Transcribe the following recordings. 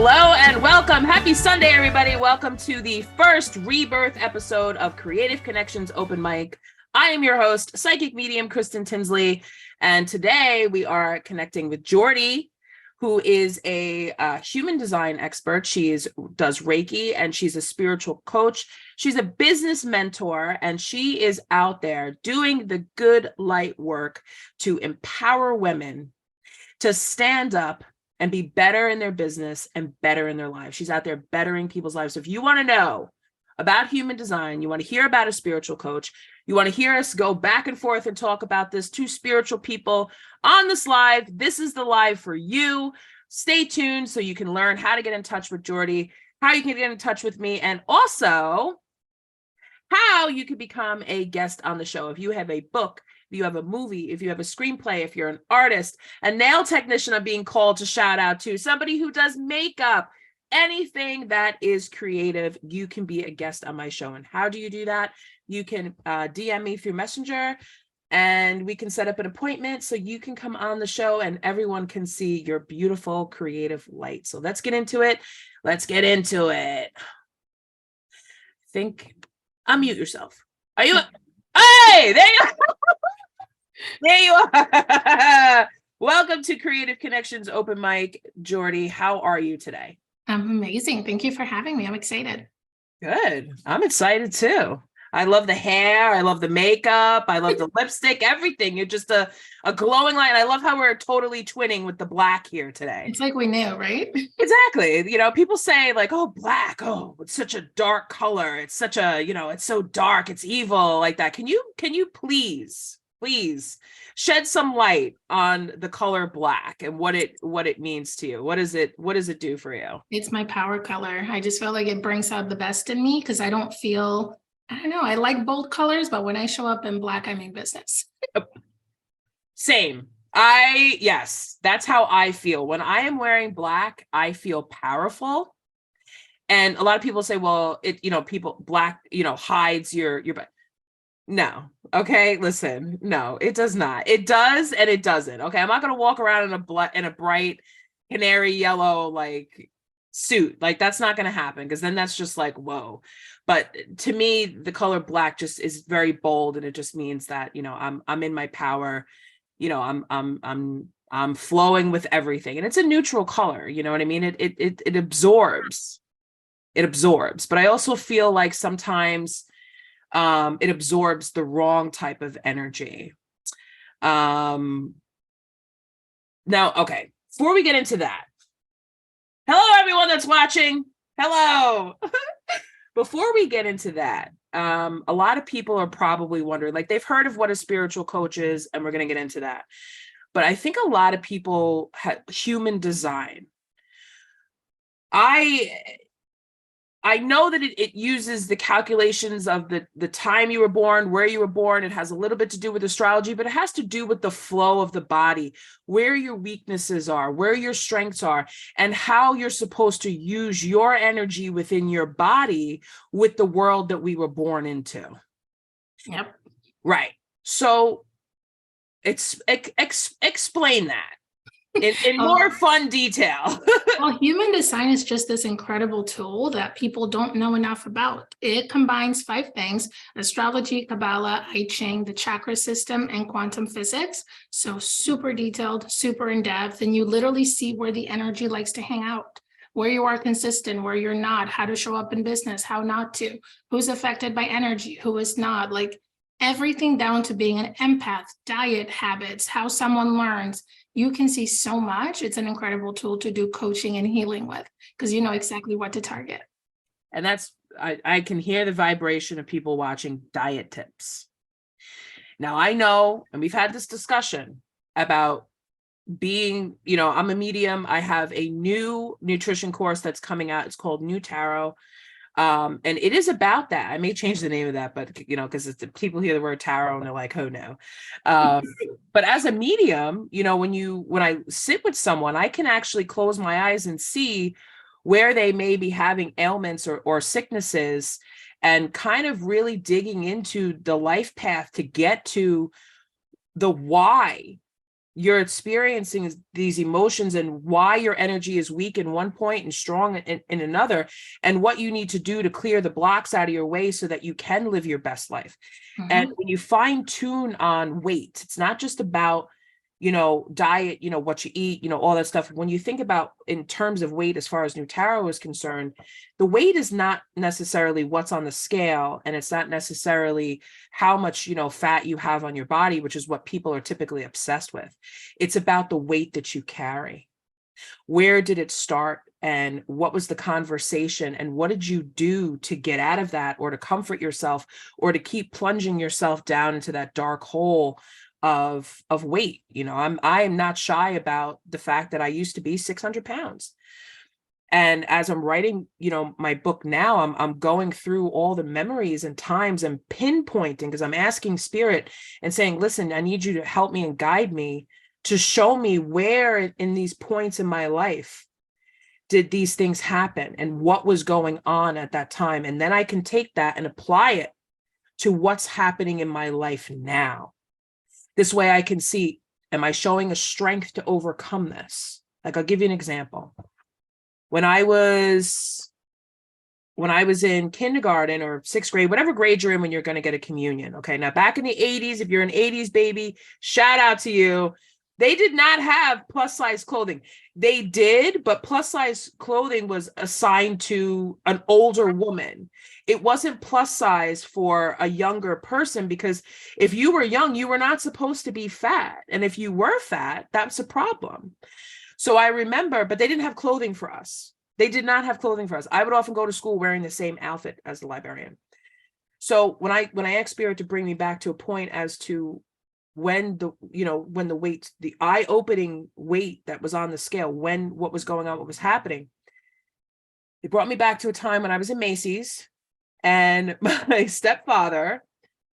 Hello and welcome. Happy Sunday, everybody. Welcome to the first rebirth episode of Creative Connections Open Mic. I am your host, psychic medium Kristen Tinsley, and today we are connecting with Jordy, who is a human design expert. She does Reiki and she's a spiritual coach. She's a business mentor, and she is out there doing the good light work to empower women to stand up and be better in their business and better in their lives. She's out there bettering people's lives. So if you want to know about human design, you want to hear about a spiritual coach, you want to hear us go back and forth and talk about this, two spiritual people on this live, this is the live for you. Stay tuned so you can learn how to get in touch with Jordy, how you can get in touch with me, and also how you can become a guest on the show. If you have a book, if you have a movie, if you have a screenplay, if you're an artist, a nail technician I'm being called to shout out to, somebody who does makeup, anything that is creative, you can be a guest on my show. And how do you do that? You can DM me through Messenger, and we can set up an appointment so you can come on the show and everyone can see your beautiful creative light. So let's get into it. Unmute yourself. Are you? Hey, there you are. There you are. Welcome to Creative Connections Open Mic. Jordy, how are you today? I'm amazing. Thank you for having me. I'm excited. Good. I'm excited too. I love the hair. I love the makeup. I love the lipstick, everything. You're just a glowing light. I love how we're totally twinning with the black here today. It's like we knew, right? Exactly. You know, people say like, oh, black. Oh, it's such a dark color. It's such a, it's so dark. It's evil like that. Can you please shed some light on the color black and what it means to you? What does it do for you? It's my power color. I just feel like it brings out the best in me because I don't know. I like bold colors, but when I show up in black, I mean business. Same. Yes, that's how I feel. When I am black, I feel powerful. And a lot of people say, well, black, hides your no. Okay. Listen, no, it does not. It does. And it doesn't. Okay. I'm not going to walk around in a bright canary yellow, like suit. Like that's not going to happen. Cause then that's just like, whoa. But to me, the color black just is very bold. And it just means that, I'm in my power, I'm flowing with everything. And it's a neutral color. You know what I mean? It absorbs. But I also feel like sometimes it absorbs the wrong type of energy. Now, okay, before we get into that, hello, everyone that's watching. Hello. Before we get into that, a lot of people are probably wondering, like they've heard of what a spiritual coach is, and we're going to get into that. But I think a lot of people have human design. I know that it uses the calculations of the time you were born, where you were born. It has a little bit to do with astrology, but it has to do with the flow of the body, where your weaknesses are, where your strengths are, and how you're supposed to use your energy within your body with the world that we were born into. Yep. Right. So explain that in more fun detail. Well, human design is just this incredible tool that people don't know enough about. It combines 5 things: astrology, Kabbalah, I Ching, the chakra system, and quantum physics. So super detailed, super in depth, and you literally see where the energy likes to hang out, where you are consistent, where you're not, how to show up in business, how not to, who's affected by energy, who is not, like everything down to being an empath, diet habits, how someone learns. You can see so much. It's an incredible tool to do coaching and healing with because you know exactly what to target. And I can hear the vibration of people watching diet tips. Now I know, and we've had this discussion about being, I'm a medium. I have a new nutrition course that's coming out. It's called New Tarot. And it is about that. I may change the name of that, but because people hear the word tarot and they're like, oh no. But as a medium, when I sit with someone, I can actually close my eyes and see where they may be having ailments or sicknesses, and kind of really digging into the life path to get to the why you're experiencing these emotions and why your energy is weak in one point and strong in another, and what you need to do to clear the blocks out of your way so that you can live your best life. And when you fine tune on weight, it's not just about, diet, what you eat, all that stuff. When you think about in terms of weight, as far as Nutaro is concerned, the weight is not necessarily what's on the scale, and it's not necessarily how much, fat you have on your body, which is what people are typically obsessed with. It's about the weight that you carry. Where did it start, and what was the conversation, and what did you do to get out of that, or to comfort yourself, or to keep plunging yourself down into that dark hole of weight? I am not shy about the fact that I used to be 600 pounds. And as I'm writing, my book now, I'm going through all the memories and times and pinpointing, because I'm asking spirit and saying, listen, I need you to help me and guide me to show me where in these points in my life did these things happen and what was going on at that time. And then I can take that and apply it to what's happening in my life now. This way I can see, am I showing a strength to overcome this? Like, I'll give you an example. When I was in kindergarten or sixth grade, whatever grade you're in when you're going to get a communion. Okay. Now, back in the 80s, if you're an 80s baby, shout out to you. They did not have plus size clothing. They did, but plus size clothing was assigned to an older woman. It wasn't plus size for a younger person, because if you were young, you were not supposed to be fat. And if you were fat, that's a problem. So I remember, but they didn't have clothing for us. They did not have clothing for us. I would often go to school wearing the same outfit as the librarian. So when I asked Spirit to bring me back to a point as to when the weight, the eye-opening weight that was on the scale, what was going on, what was happening, it brought me back to a time when I was in Macy's, and my stepfather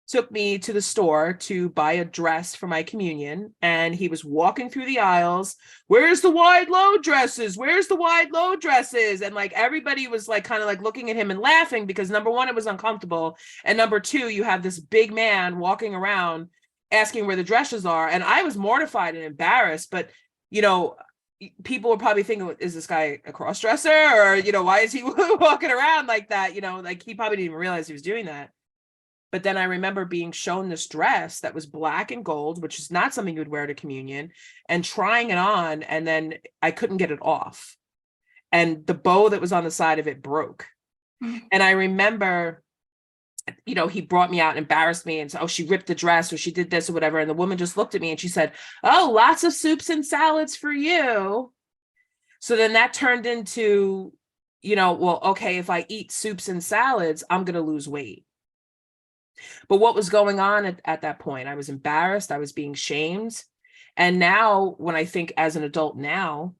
took me to the store to buy a dress for my communion. And he was walking through the aisles. Where's the wide low dresses? Where's the wide low dresses? And like, everybody was like, kind of like looking at him and laughing, because number one, it was uncomfortable. And number two, you have this big man walking around asking where the dresses are. And I was mortified and embarrassed, but people were probably thinking, is this guy a cross-dresser? Or, why is he walking around like that? Like, he probably didn't even realize he was doing that. But then I remember being shown this dress that was black and gold, which is not something you would wear to communion, and trying it on. And then I couldn't get it off. And the bow that was on the side of it broke. And I remember, he brought me out and embarrassed me and said, oh, she ripped the dress, or she did this or whatever. And the woman just looked at me and she said, oh, lots of soups and salads for you. So then that turned into, well, okay, if I eat soups and salads, I'm going to lose weight. But what was going on at that point? I was embarrassed. I was being shamed. And now when I think as an adult now,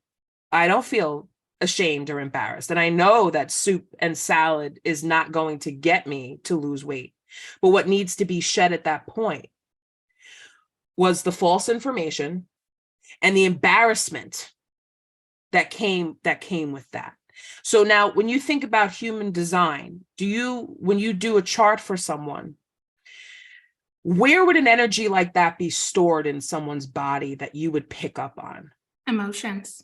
I don't feel ashamed or embarrassed. And I know that soup and salad is not going to get me to lose weight. But what needs to be shed at that point was the false information and the embarrassment that came with that. So now when you think about human design, when you do a chart for someone, where would an energy like that be stored in someone's body that you would pick up on? Emotions,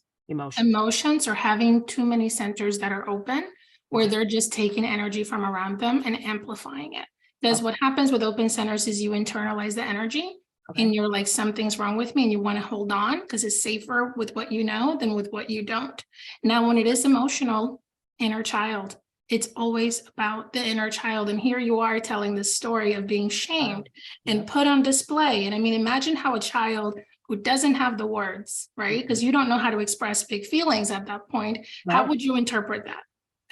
or having too many centers that are open, where they're just taking energy from around them and amplifying it. Because what happens with open centers is you internalize the energy, and you're like, something's wrong with me, and you want to hold on because it's safer with what you know than with what you don't. Now, when it is emotional, inner child, it's always about the inner child. And here you are telling this story of being shamed and put on display. And I mean, imagine how a child who doesn't have the words, right? Because you don't know how to express big feelings at that point. How would you interpret that?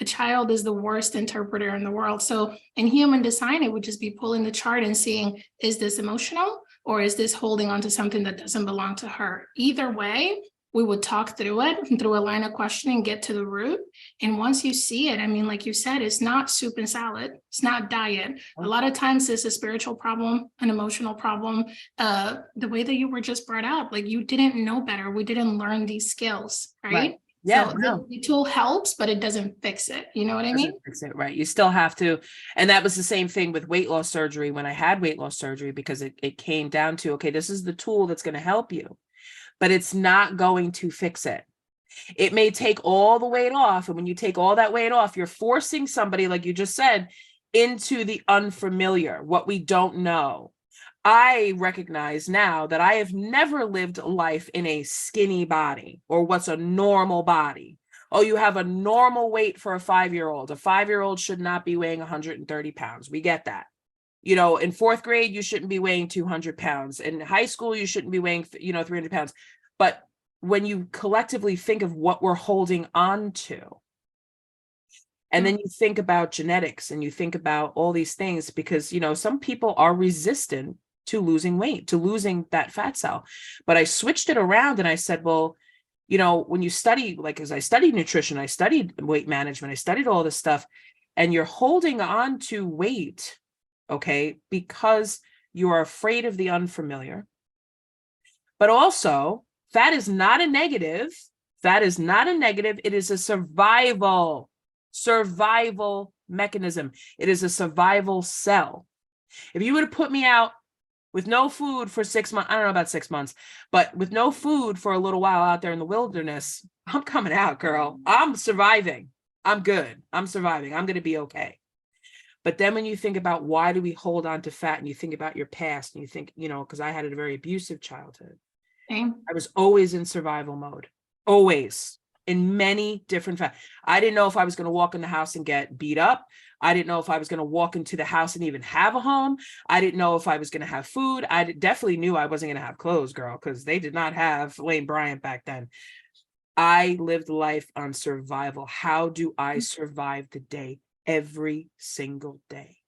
A child is the worst interpreter in the world. So in human design, it would just be pulling the chart and seeing, is this emotional, or is this holding on to something that doesn't belong to her? Either way, we would talk through it and through a line of questioning, get to the root. And once you see it, I mean, like you said, it's not soup and salad. It's not diet. A lot of times it's a spiritual problem, an emotional problem. The way that you were just brought up, like, you didn't know better. We didn't learn these skills, right? Yeah, so the tool helps, but it doesn't fix it. You know what I mean? Fix it, right? You still have to. And that was the same thing with weight loss surgery when I had weight loss surgery, because it came down to, okay, this is the tool that's going to help you. but it's not going to fix it. It may take all the weight off. And when you take all that weight off, you're forcing somebody, like you just said, into the unfamiliar, what we don't know. I recognize now that I have never lived life in a skinny body or what's a normal body. Oh, you have a normal weight for a 5-year-old. A 5-year-old should not be weighing 130 pounds. We get that. You know, in 4th grade, you shouldn't be weighing 200 pounds. In high school, you shouldn't be weighing, 300 pounds. But when you collectively think of what we're holding on to, and then you think about genetics and you think about all these things, because, some people are resistant to losing weight, to losing that fat cell. But I switched it around and I said, well, when you study, like, as I studied nutrition, I studied weight management, I studied all this stuff, and you're holding on to weight, okay, because you are afraid of the unfamiliar. But also, fat is not a negative. Fat is not a negative. It is a survival mechanism. It is a survival cell. If you were to put me out with no food for 6 months, I don't know about 6 months, but with no food for a little while out there in the wilderness, I'm coming out, girl. I'm surviving. I'm good. I'm surviving. I'm going to be okay. But then when you think about why do we hold on to fat, and you think about your past, and you think, because I had a very abusive childhood. Same. I was always in survival mode, always, in many different I didn't know if I was going to walk in the house and get beat up. I didn't know if I was going to walk into the house and even have a home. I didn't know if I was going to have food. I definitely knew I wasn't going to have clothes, girl, because they did not have Lane Bryant back then. I lived life on survival. How do I survive the day every single day?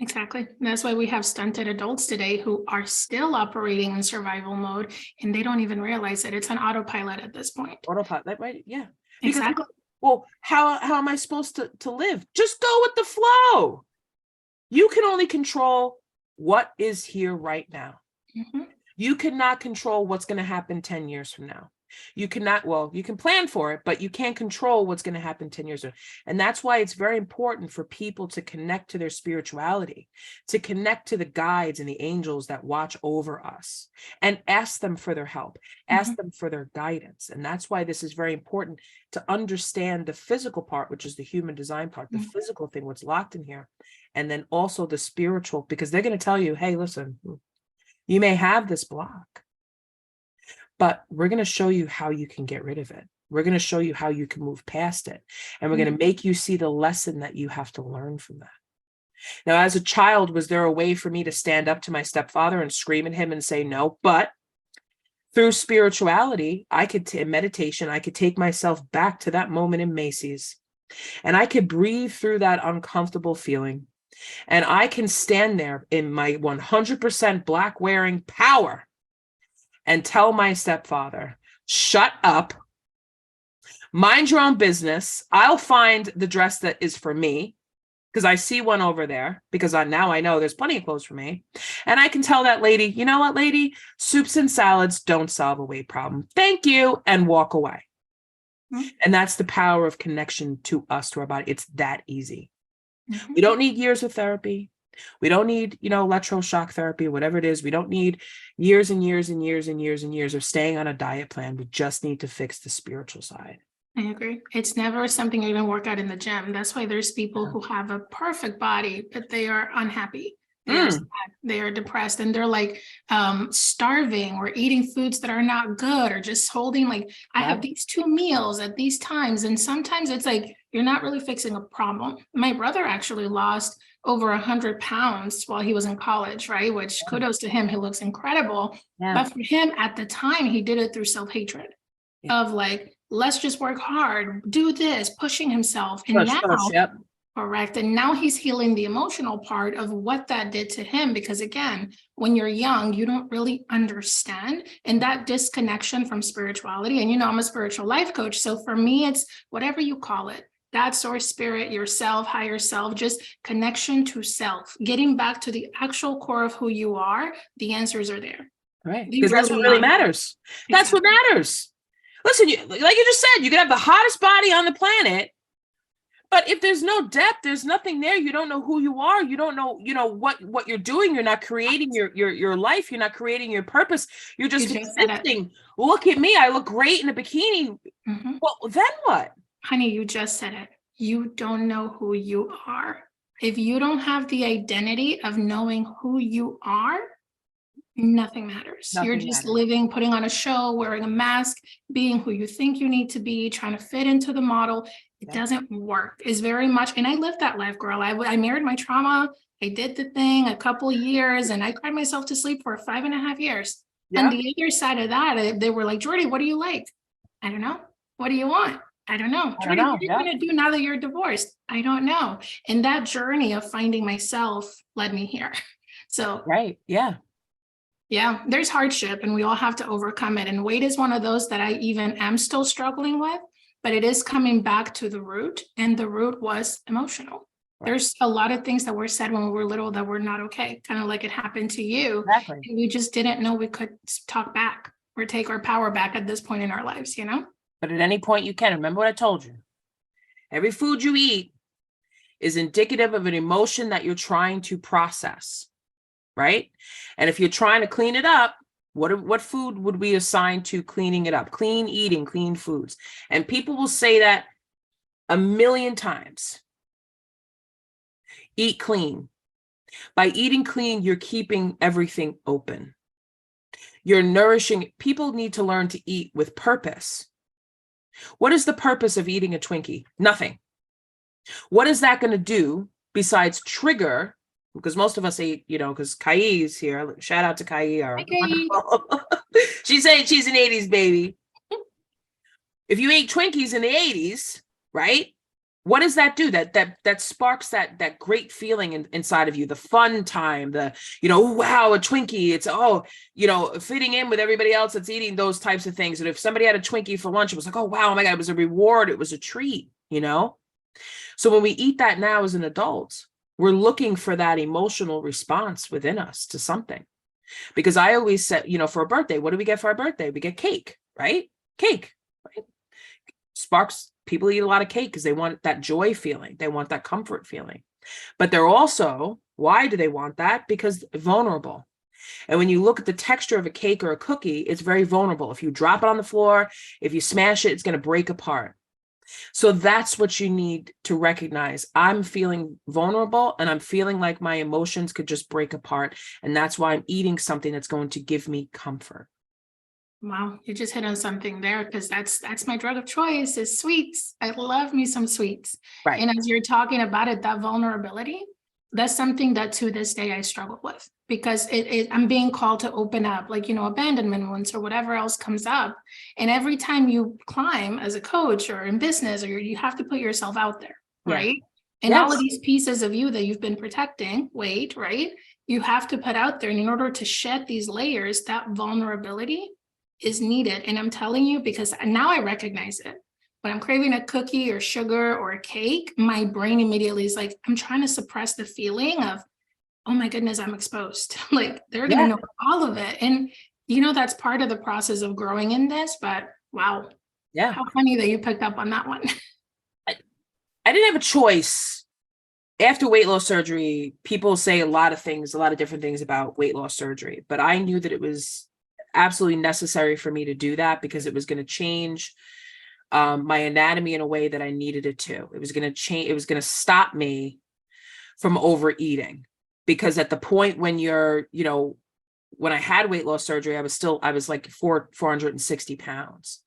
Exactly. And that's why we have stunted adults today who are still operating in survival mode, and they don't even realize that it's an autopilot at this point. Autopilot, right? Yeah. Exactly. Well, how am I supposed to live? Just go with the flow. You can only control what is here right now. Mm-hmm. You cannot control what's going to happen 10 years from now. You cannot, well, you can plan for it, but you can't control what's going to happen 10 years ago. And that's why it's very important for people to connect to their spirituality, to connect to the guides and the angels that watch over us, and ask them for their help, ask them for their guidance. And that's why this is very important, to understand the physical part, which is the human design part, the physical thing, what's locked in here, and then also the spiritual, because they're going to tell you, hey, listen, you may have this block, but we're going to show you how you can get rid of it. We're going to show you how you can move past it. And we're going to make you see the lesson that you have to learn from that. Now, as a child, was there a way for me to stand up to my stepfather and scream at him and say no? But through spirituality, in meditation, I could take myself back to that moment in Macy's, and I could breathe through that uncomfortable feeling. And I can stand there in my 100% black wearing power and tell my stepfather, shut up, mind your own business. I'll find the dress that is for me, because I see one over there, because now I know there's plenty of clothes for me. And I can tell that lady, you know what, lady, soups and salads don't solve a weight problem. Thank you, and walk away. And that's the power of connection to us, to our body. It's that easy. We don't need years of therapy. We don't need, electroshock therapy, whatever it is. We don't need years and years and years and years and years of staying on a diet plan. We just need to fix the spiritual side. I agree. It's never something you're going to work out in the gym. That's why there's people who have a perfect body, but they are unhappy. They are sad, they are depressed, and they're like starving or eating foods that are not good, or just holding I have these 2 meals at these times. And sometimes it's like, you're not really fixing a problem. My brother actually lost over 100 pounds while he was in college, right? Which kudos to him. He looks incredible. But for him at the time, he did it through self-hatred of let's just work hard, do this, pushing himself. And correct. And now he's healing the emotional part of what that did to him. Because again, when you're young, you don't really understand. And that disconnection from spirituality, and I'm a spiritual life coach. So for me, it's whatever you call it. That source, spirit, yourself, higher self, just connection to self, getting back to the actual core of who you are. The answers are there. Right. Because that's what really matters. That's what matters. Listen, like you just said, you can have the hottest body on the planet, But if there's no depth, there's nothing there. You don't know who you are. You don't know, what you're doing. You're not creating your life. You're not creating your purpose. You're just existing. Look at me. I look great in a bikini. Mm-hmm. Well, then what? Honey, you just said it. You don't know who you are. If you don't have the identity of knowing who you are, nothing matters. You're just living, putting on a show, wearing a mask, being who you think you need to be, trying to fit into the model. It doesn't work. It's very much, and I lived that life, girl. I married my trauma. I did the thing a couple of years, and I cried myself to sleep for 5.5 years. Yeah. And the other side of that, they were like, Jordy, what do you like? I don't know. What do you want? I don't know. Jordy, what are you going to do now that you're divorced? I don't know. And that journey of finding myself led me here. So, right. Yeah. Yeah, there's hardship and we all have to overcome it. And weight is one of those that I even am still struggling with, but it is coming back to the root, and the root was emotional. Right. There's a lot of things that were said when we were little that were not okay, kind of like it happened to you. Exactly. And we just didn't know we could talk back or take our power back at this point in our lives, But at any point you can. Remember what I told you. Every food you eat is indicative of an emotion that you're trying to process. Right? And if you're trying to clean it up, what food would we assign to cleaning it up? Clean eating, clean foods. And people will say that a million times. Eat clean. By eating clean, you're keeping everything open. You're nourishing. People need to learn to eat with purpose. What is the purpose of eating a Twinkie? Nothing. What is that going to do besides trigger? Because most of us eat, because Kai is here. Shout out to Kai. She's saying she's an 80s baby. If you ate Twinkies in the 80s, right? What does that do? That sparks that great feeling inside of you, the fun time, wow, a Twinkie. It's, fitting in with everybody else that's eating those types of things. And if somebody had a Twinkie for lunch, it was like, oh, wow, oh my God, it was a reward. It was a treat, So when we eat that now as an adult, we're looking for that emotional response within us to something. Because I always said, for a birthday, what do we get for our birthday? We get cake, right? Cake, right? Sparks, people eat a lot of cake because they want that joy feeling. They want that comfort feeling. But they're also, why do they want that? Because vulnerable. And when you look at the texture of a cake or a cookie, it's very vulnerable. If you drop it on the floor, if you smash it, it's going to break apart. So that's what you need to recognize. I'm feeling vulnerable and I'm feeling like my emotions could just break apart. And that's why I'm eating something that's going to give me comfort. Wow, you just hit on something there, because that's my drug of choice is sweets. I love me some sweets. Right. And as you're talking about it, that vulnerability, that's something that to this day I struggle with, because I'm being called to open up, like, abandonment wounds or whatever else comes up. And every time you climb as a coach or in business, or you have to put yourself out there, right? And all of these pieces of you that you've been protecting, right? You have to put out there. And in order to shed these layers, that vulnerability is needed. And I'm telling you, because now I recognize it. When I'm craving a cookie or sugar or a cake, my brain immediately is like, I'm trying to suppress the feeling of, oh my goodness, I'm exposed. Like they're going to know all of it. And, that's part of the process of growing in this, but wow. Yeah. How funny that you picked up on that one. I didn't have a choice. After weight loss surgery, people say a lot of different things about weight loss surgery, but I knew that it was absolutely necessary for me to do that because it was going to change my anatomy in a way that I needed it to. It was going to change. It was going to stop me from overeating, because at the point when when I had weight loss surgery, I was like 460 pounds,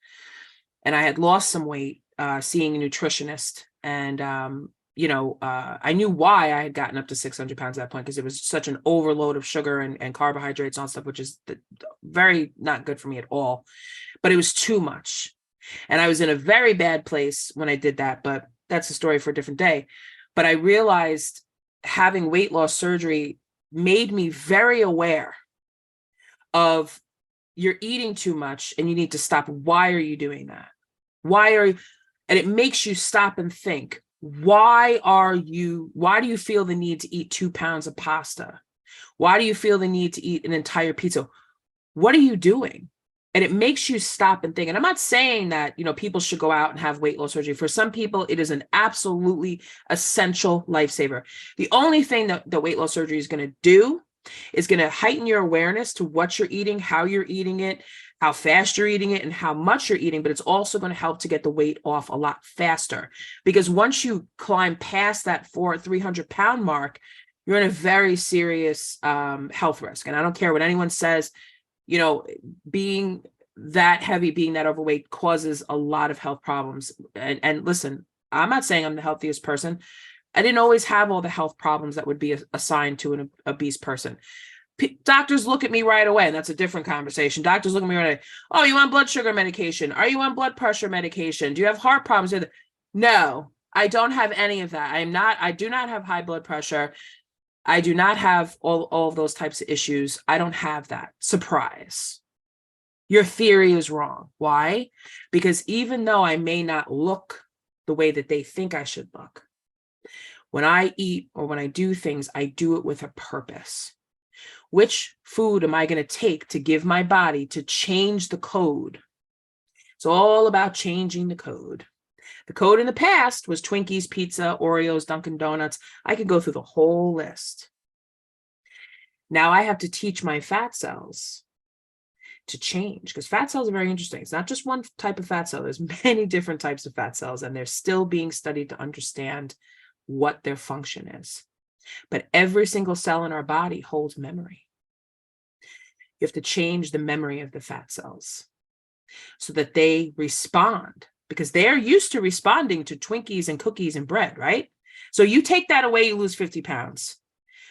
and I had lost some weight, seeing a nutritionist. And, I knew why I had gotten up to 600 pounds at that point, because it was such an overload of sugar and carbohydrates and stuff, which is very not good for me at all, but it was too much. And I was in a very bad place when I did that, but that's a story for a different day. But I realized having weight loss surgery made me very aware of, you're eating too much and you need to stop. Why are you doing that? And it makes you stop and think, why do you feel the need to eat 2 pounds of pasta? Why do you feel the need to eat an entire pizza? What are you doing? And it makes you stop and think. And I'm not saying that, people should go out and have weight loss surgery. For some people, it is an absolutely essential lifesaver. The only thing that the weight loss surgery is going to do is going to heighten your awareness to what you're eating, how you're eating it, how fast you're eating it, and how much you're eating. But it's also going to help to get the weight off a lot faster. Because once you climb past that 300-pound mark, you're in a very serious health risk. And I don't care what anyone says, being that heavy, being that overweight causes a lot of health problems. And listen, I'm not saying I'm the healthiest person. I didn't always have all the health problems that would be assigned to an obese person. Doctors look at me right away, and that's a different conversation. Doctors look at me right away. Oh, you on blood sugar medication? Are you on blood pressure medication? Do you have heart problems? No, I don't have any of that. I do not have high blood pressure. I do not have all of those types of issues. I don't have that. Surprise. Your theory is wrong. Why? Because even though I may not look the way that they think I should look, when I eat or when I do things, I do it with a purpose. Which food am I going to take to give my body to change the code? It's all about changing the code. The code in the past was Twinkies, pizza, Oreos, Dunkin' Donuts. I could go through the whole list. Now I have to teach my fat cells to change, because fat cells are very interesting. It's not just one type of fat cell. There's many different types of fat cells, and they're still being studied to understand what their function is. But every single cell in our body holds memory. You have to change the memory of the fat cells so that they respond, because they're used to responding to Twinkies and cookies and bread, right? So you take that away, you lose 50 pounds.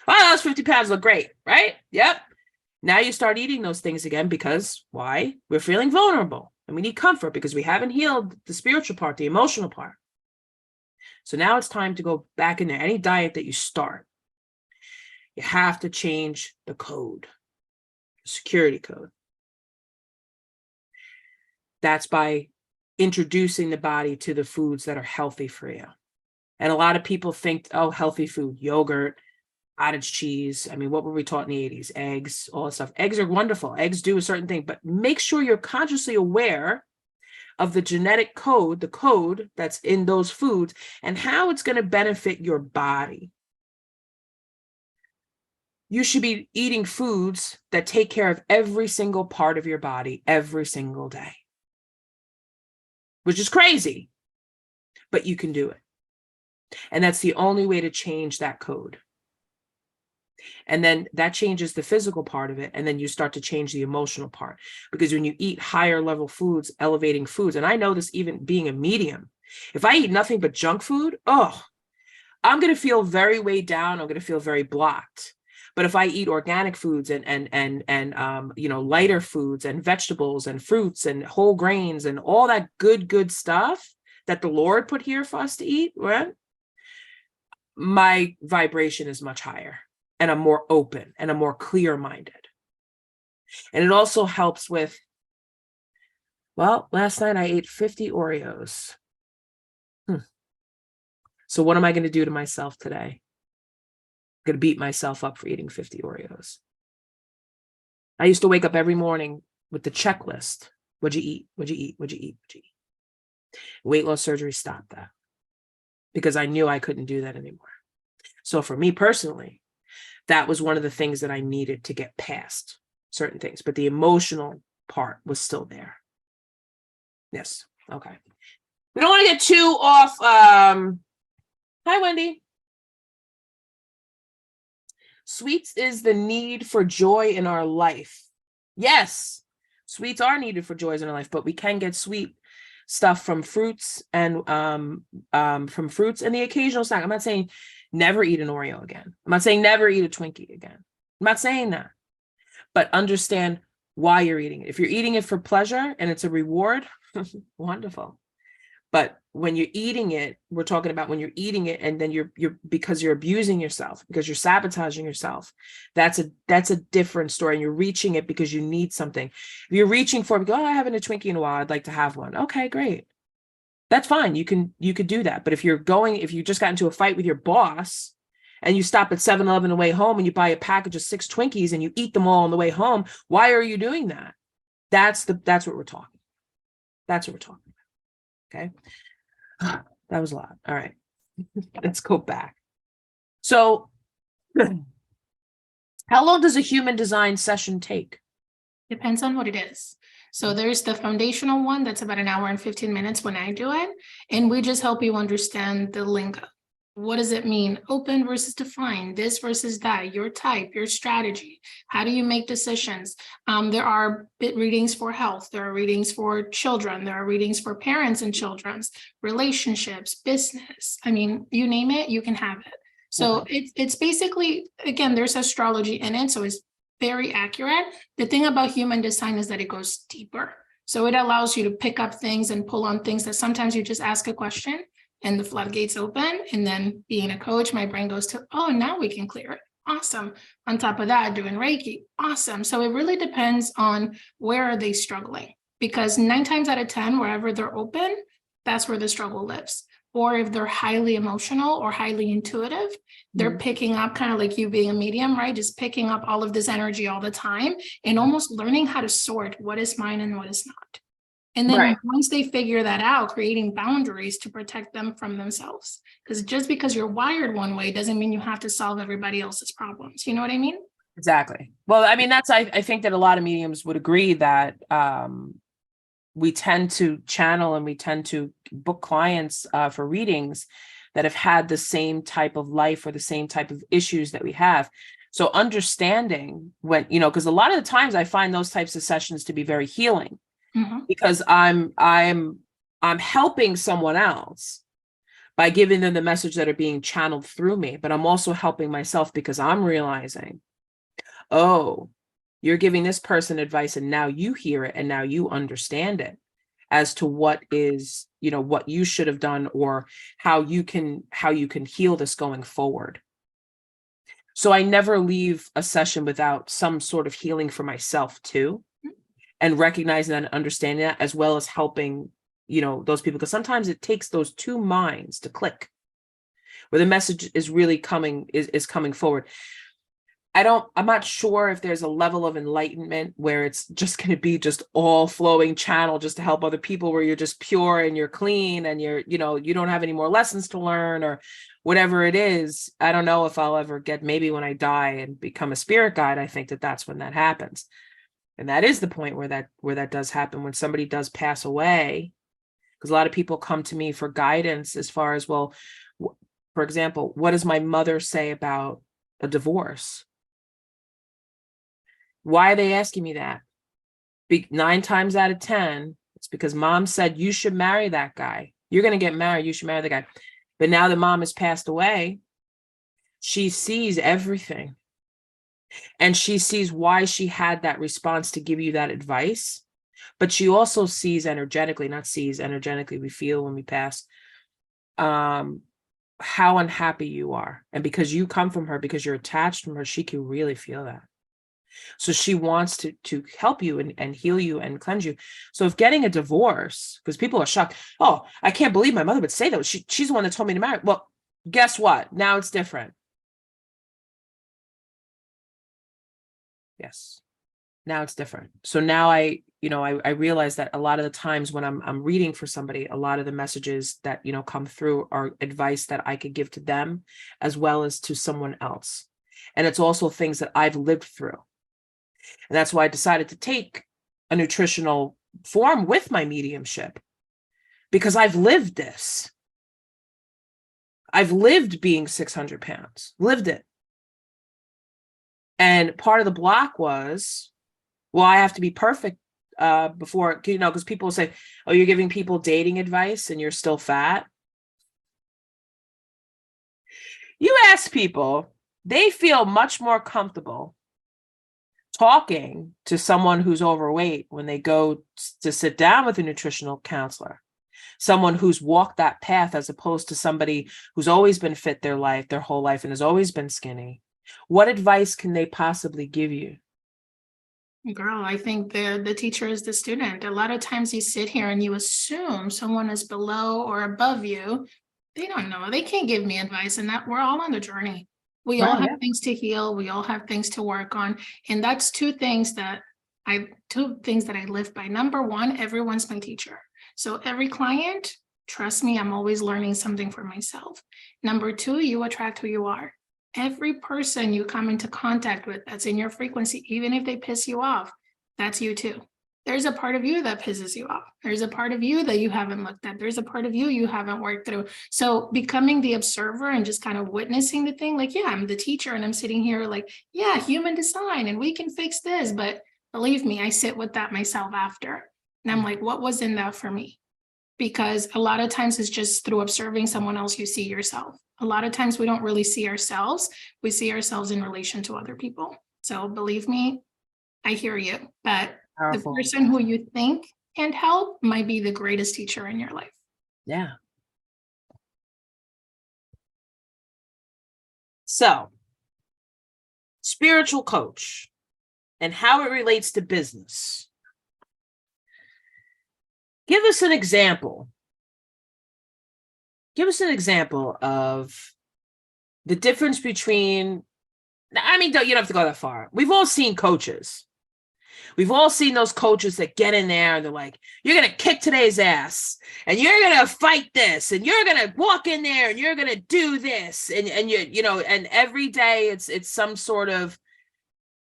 Oh, those 50 pounds look great, right? Yep. Now you start eating those things again because why? We're feeling vulnerable and we need comfort because we haven't healed the spiritual part, the emotional part. So now it's time to go back in there. Any diet that you start, you have to change the code, the security code. That's by introducing the body to the foods that are healthy for you. And a lot of people think, oh, healthy food, yogurt, cottage cheese. I mean, what were we taught in the 80s? Eggs, all that stuff. Eggs are wonderful. Eggs do a certain thing, but make sure you're consciously aware of the genetic code, the code that's in those foods, and how it's going to benefit your body. You should be eating foods that take care of every single part of your body every single day, which is crazy, but you can do it. And that's the only way to change that code. And then that changes the physical part of it. And then you start to change the emotional part, because when you eat higher level foods, elevating foods, and I know this even being a medium, if I eat nothing but junk food, I'm going to feel very weighed down. I'm going to feel very blocked. But if I eat organic foods and lighter foods and vegetables and fruits and whole grains and all that good stuff that the Lord put here for us to eat, right? My vibration is much higher. And I'm more open and I'm more clear-minded. And it also helps with, well, last night I ate 50 Oreos. So what am I going to do to myself today? I'm going to beat myself up for eating 50 Oreos. I used to wake up every morning with the checklist. What'd you eat? What'd you eat? What'd you eat? What'd you eat? Weight loss surgery stopped that because I knew I couldn't do that anymore. So for me personally, that was one of the things that I needed to get past certain things, but the emotional part was still there. Yes. Okay. We don't want to get too off. Hi, Wendy. Sweets is the need for joy in our life. Yes, sweets are needed for joys in our life, but we can get sweet stuff from fruits and the occasional snack. I'm not saying never eat an Oreo again. I'm not saying never eat a Twinkie again. I'm not saying that, but understand why you're eating it. If you're eating it for pleasure and it's a reward, wonderful. But when you're eating it, we're talking about when you're eating it and then you're because you're abusing yourself, because you're sabotaging yourself. That's a different story. And you're reaching it because you need something. If you're reaching for, I haven't a Twinkie in a while, I'd like to have one. Okay, great. That's fine. You could do that. But if you just got into a fight with your boss and you stop at 7-Eleven on the way home and you buy a package of 6 Twinkies and you eat them all on the way home, why are you doing that? That's what we're talking. That's what we're talking about. Okay. That was a lot. All right. Let's go back. So how long does a human design session take? Depends on what it is. So there's the foundational one that's about an hour and 15 minutes when I do it. And we just help you understand the lingo. What does it mean? Open versus define, this versus that, your type, your strategy. How do you make decisions? There are bit readings for health. There are readings for children. There are readings for parents and children's relationships, business. I mean, you name it, you can have it. So it's basically, again, there's astrology in it. So it's very accurate. The thing about human design is that it goes deeper. So it allows you to pick up things and pull on things that sometimes you just ask a question and the floodgates open. And then being a coach, my brain goes to, oh, now we can clear it. Awesome. On top of that, doing Reiki. Awesome. So it really depends on where are they struggling, because 9 times out of 10, wherever they're open, that's where the struggle lives. Or if they're highly emotional or highly intuitive, they're picking up, kind of like you being a medium, right? Just picking up all of this energy all the time and almost learning how to sort what is mine and what is not. And then once they figure that out, creating boundaries to protect them from themselves. Because just because you're wired one way doesn't mean you have to solve everybody else's problems. You know what I mean? Exactly. Well, I mean, I think that a lot of mediums would agree that we tend to channel and we tend to book clients for readings that have had the same type of life or the same type of issues that we have. So understanding when, because a lot of the times I find those types of sessions to be very healing. Because I'm helping someone else by giving them the message that are being channeled through me, but I'm also helping myself because I'm realizing, oh, you're giving this person advice and now you hear it and now you understand it as to what is, what you should have done or how you can heal this going forward. So I never leave a session without some sort of healing for myself too. And recognizing that and understanding that, as well as helping, those people, because sometimes it takes those two minds to click where the message is really coming forward. I'm not sure if there's a level of enlightenment where it's just going to be just all flowing channel just to help other people, where you're just pure and you're clean and you don't have any more lessons to learn or whatever it is. I don't know if I'll ever get, maybe when I die and become a spirit guide, I think that that's when that happens. And that is the point where that does happen, when somebody does pass away, because a lot of people come to me for guidance as far as, well, for example, what does my mother say about a divorce? Why are they asking me that? 9 times out of 10, it's because mom said, you should marry that guy. You're going to get married. You should marry the guy. But now that mom has passed away, she sees everything. And she sees why she had that response to give you that advice. But she also sees energetically, we feel when we pass, how unhappy you are. And because you come from her, because you're attached from her, she can really feel that. So she wants to help you and heal you and cleanse you. So if getting a divorce, because people are shocked, oh, I can't believe my mother would say that. She's the one that told me to marry. Well, guess what? Now it's different. Yes. Now it's different. So now I realize that a lot of the times when I'm reading for somebody, a lot of the messages that, come through are advice that I could give to them as well as to someone else. And it's also things that I've lived through. And that's why I decided to take a nutritional form with my mediumship, because I've lived this. I've lived being 600 pounds, lived it. And part of the block was, well, I have to be perfect before, because people say, oh, you're giving people dating advice and you're still fat. You ask people, they feel much more comfortable talking to someone who's overweight when they go to sit down with a nutritional counselor, someone who's walked that path, as opposed to somebody who's always been fit their whole life and has always been skinny. What advice can they possibly give you? Girl, I think the teacher is the student. A lot of times you sit here and you assume someone is below or above you. They don't know. They can't give me advice, and that we're all on the journey. We all have things to heal. We all have things to work on. And that's 2 things that two things that I live by. Number one, everyone's my teacher. So every client, trust me, I'm always learning something for myself. Number two, you attract who you are. Every person you come into contact with that's in your frequency, even if they piss you off, that's you too. There's a part of you that pisses you off. There's a part of you that you haven't looked at. There's a part of you you haven't worked through. So becoming the observer and just kind of witnessing the thing, like, yeah, I'm the teacher and I'm sitting here like, yeah, human design and we can fix this. But believe me, I sit with that myself after. And I'm like, what was in that for me? Because a lot of times it's just through observing someone else, you see yourself. A lot of times we don't really see ourselves. We see ourselves in relation to other people. So believe me, I hear you. But Powerful. the person who you think can help might be the greatest teacher in your life. Yeah. So, spiritual coach and how it relates to business. Give us an example. Give us an example of the difference between, I mean, you don't have to go that far. We've all seen coaches. We've all seen those coaches that get in there and they're like, you're going to kick today's ass and you're going to fight this and you're going to walk in there and you're going to do this. And and every day it's some sort of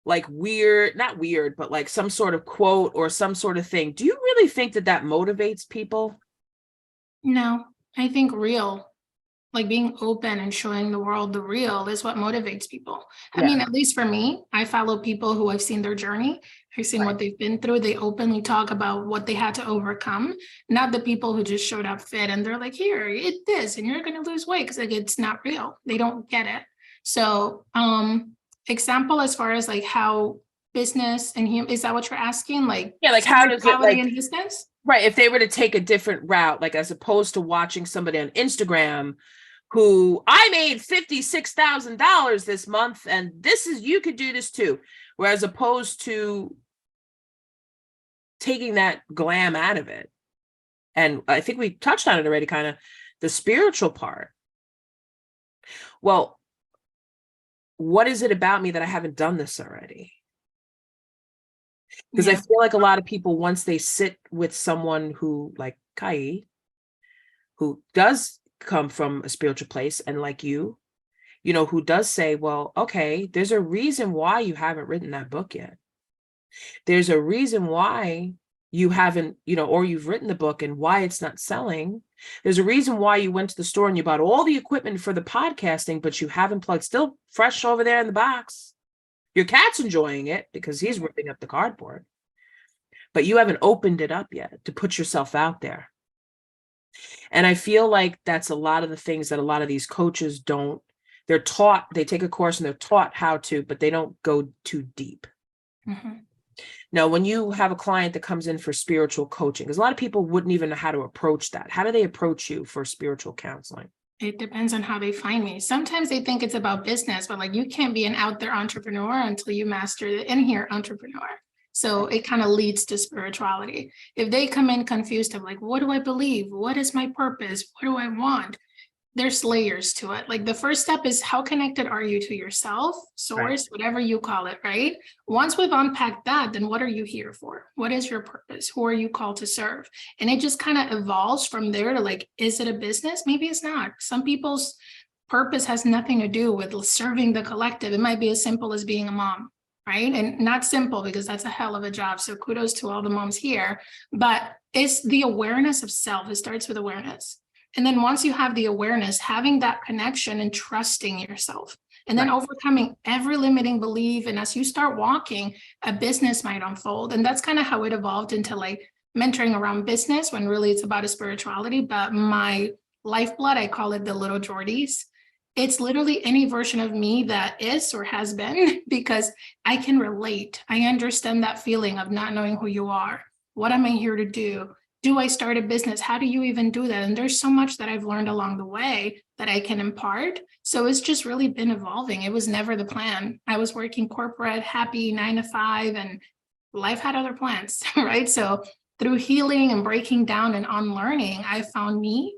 like weird, not weird, but like some sort of quote or some sort of thing. Do you really think that motivates people? No, I think real, like being open and showing the world the real is what motivates people. I mean, at least for me, I follow people who I've seen their journey. I've seen what they've been through. They openly talk about what they had to overcome, not the people who just showed up fit and they're like, here, eat this and you're going to lose weight because like it's not real. They don't get it. So example as far as like how business and is that what you're asking? Like, yeah, like how does it like in business? Right, if they were to take a different route, like as opposed to watching somebody on Instagram who I made $56,000 this month, and this is, you could do this too. Whereas opposed to taking that glam out of it. And I think we touched on it already, kind of the spiritual part. Well, what is it about me that I haven't done this already? Because I feel like a lot of people, once they sit with someone who, like Kai, who does come from a spiritual place, and like you, who does say, well, okay, there's a reason why you haven't written that book yet. There's a reason why you haven't, or you've written the book and why it's not selling. There's a reason why you went to the store and you bought all the equipment for the podcasting, but you haven't plugged, still fresh over there in the box. Your cat's enjoying it because he's ripping up the cardboard, but you haven't opened it up yet to put yourself out there. And I feel like that's a lot of the things that a lot of these coaches don't, they're taught, they take a course and they're taught how to, but they don't go too deep. Mm-hmm. Now, when you have a client that comes in for spiritual coaching, because a lot of people wouldn't even know how to approach that. How do they approach you for spiritual counseling? It depends on how they find me. Sometimes they think it's about business, but like you can't be an out there entrepreneur until you master the in here entrepreneur. So it kind of leads to spirituality. If they come in confused of like, what do I believe? What is my purpose? What do I want? There's layers to it. Like the first step is how connected are you to yourself, source, whatever you call it, right? Once we've unpacked that, then what are you here for? What is your purpose? Who are you called to serve? And it just kind of evolves from there to like, is it a business? Maybe it's not. Some people's purpose has nothing to do with serving the collective. It might be as simple as being a mom, right? And not simple because that's a hell of a job. So kudos to all the moms here, but it's the awareness of self. It starts with awareness. And then once you have the awareness, having that connection and trusting yourself, and then overcoming every limiting belief. And as you start walking, a business might unfold. And that's kind of how it evolved into like mentoring around business when really it's about a spirituality. But my lifeblood, I call it the little Jordies. It's literally any version of me that is or has been, because I can relate. I understand that feeling of not knowing who you are. What am I here to do? Do I start a business? How do you even do that? And there's so much that I've learned along the way that I can impart. So it's just really been evolving. It was never the plan. I was working corporate, happy 9 to 5, and life had other plans, right? So through healing and breaking down and unlearning, I found me.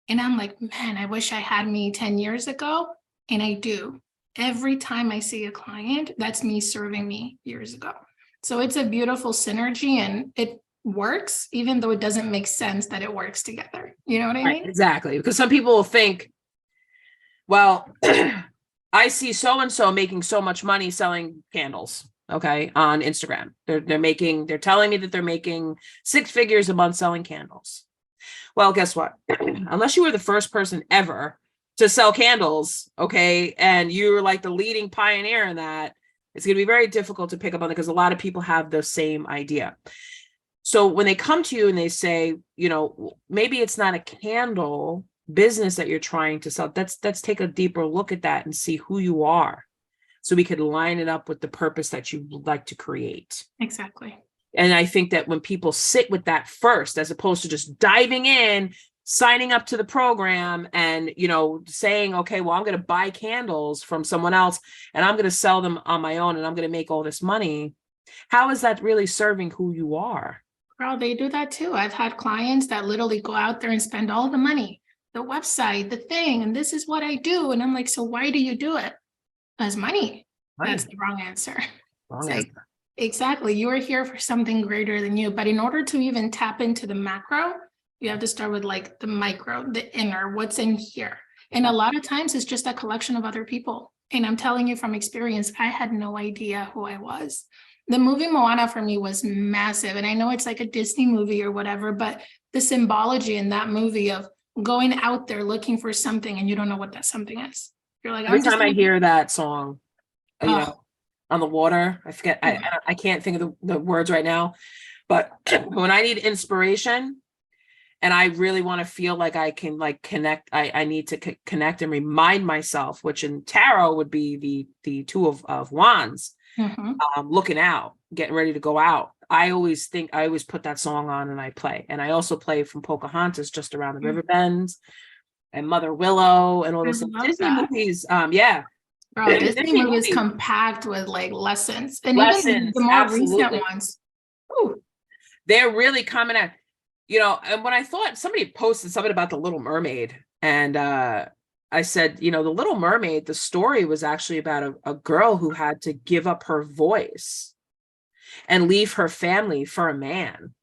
And I'm like, man, I wish I had me 10 years ago. And I do. Every time I see a client, that's me serving me years ago. So it's a beautiful synergy, and it works, even though it doesn't make sense that it works together. You know what I Right, mean? exactly. Because some people will think, well, I see so and so making so much money selling candles, okay, on Instagram. They're telling me that they're making 6 figures a month selling candles. Well, guess what? Unless you were the first person ever to sell candles, okay, and you're like the leading pioneer in that, it's going to be very difficult to pick up on it because a lot of people have the same idea. So when they come to you and they say, maybe it's not a candle business that you're trying to sell, let's take a deeper look at that and see who you are, so we could line it up with the purpose that you would like to create. Exactly. And I think that when people sit with that first, as opposed to just diving in, signing up to the program and, saying, okay, well, I'm going to buy candles from someone else and I'm going to sell them on my own and I'm going to make all this money. How is that really serving who you are? Girl, they do that too. I've had clients that literally go out there and spend all the money, the website, the thing, and this is what I do. And I'm like, so why do you do it? As money. That's the wrong answer. Wrong Like, answer. exactly. You are here for something greater than you. But in order to even tap into the macro, you have to start with like the micro, the inner, what's in here. And a lot of times it's just a collection of other people. And I'm telling you from experience, I had no idea who I was. The movie Moana for me was massive. And I know it's like a Disney movie or whatever, but the symbology in that movie of going out there looking for something and you don't know what that something is. You're like, Every time I hear that song, Oh. on the water, I forget, I can't think of the words right now, but when I need inspiration and I really want to feel like I can like connect, I need to connect and remind myself, which in tarot would be the two of wands, looking out, getting ready to go out. I always put that song on and I play. And I also play from Pocahontas, Just Around the River Bends, and Mother Willow and all those Disney movies. Yeah. Bro, Disney movies come packed with like lessons. And even the more absolutely. recent ones. Ooh, they're really coming at, and when I thought somebody posted something about the Little Mermaid, and I said, the Little Mermaid, the story was actually about a girl who had to give up her voice and leave her family for a man.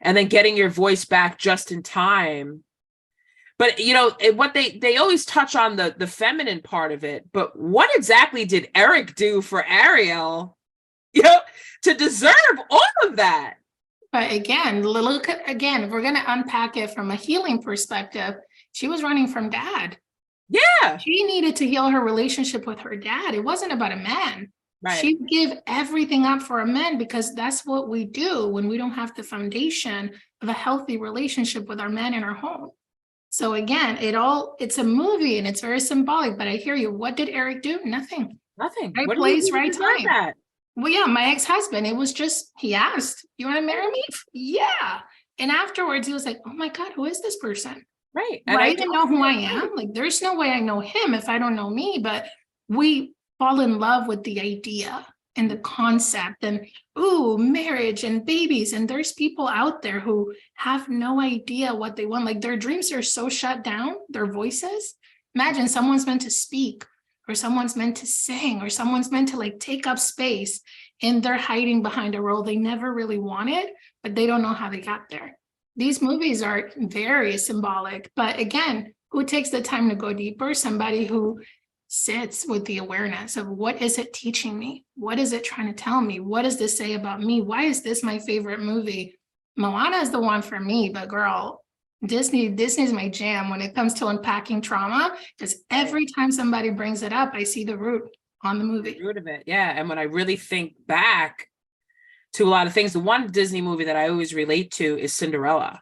And then getting your voice back just in time. But what they always touch on the feminine part of it, but what exactly did Eric do for Ariel, to deserve all of that? But again, look at, again, if we're going to unpack it from a healing perspective, she was running from dad. Yeah. She needed to heal her relationship with her dad. It wasn't about a man. Right. She give everything up for a man because that's what we do when we don't have the foundation of a healthy relationship with our man in our home. So again, it's a movie and it's very symbolic, but I hear you. What did Eric do? Nothing. Nothing. Right place, right time. Well, yeah, my ex-husband, it was just, he asked, you want to marry me? Yeah. And afterwards he was like, oh my God, who is this person? Right. And I even know who I am. Like, there's no way I know him if I don't know me, but we fall in love with the idea and the concept and, ooh, marriage and babies. And there's people out there who have no idea what they want. Like, their dreams are so shut down, their voices. Imagine someone's meant to speak, or someone's meant to sing, or someone's meant to like take up space, and they're hiding behind a role they never really wanted, but they don't know how they got there. These movies are very symbolic, but again, who takes the time to go deeper? Somebody who sits with the awareness of, what is it teaching me? What is it trying to tell me? What does this say about me? Why is this my favorite movie? Moana is the one for me, but girl, Disney's my jam when it comes to unpacking trauma, because every time somebody brings it up, I see the root on the movie. The root of it, yeah. And when I really think back to a lot of things, the one Disney movie that I always relate to is Cinderella,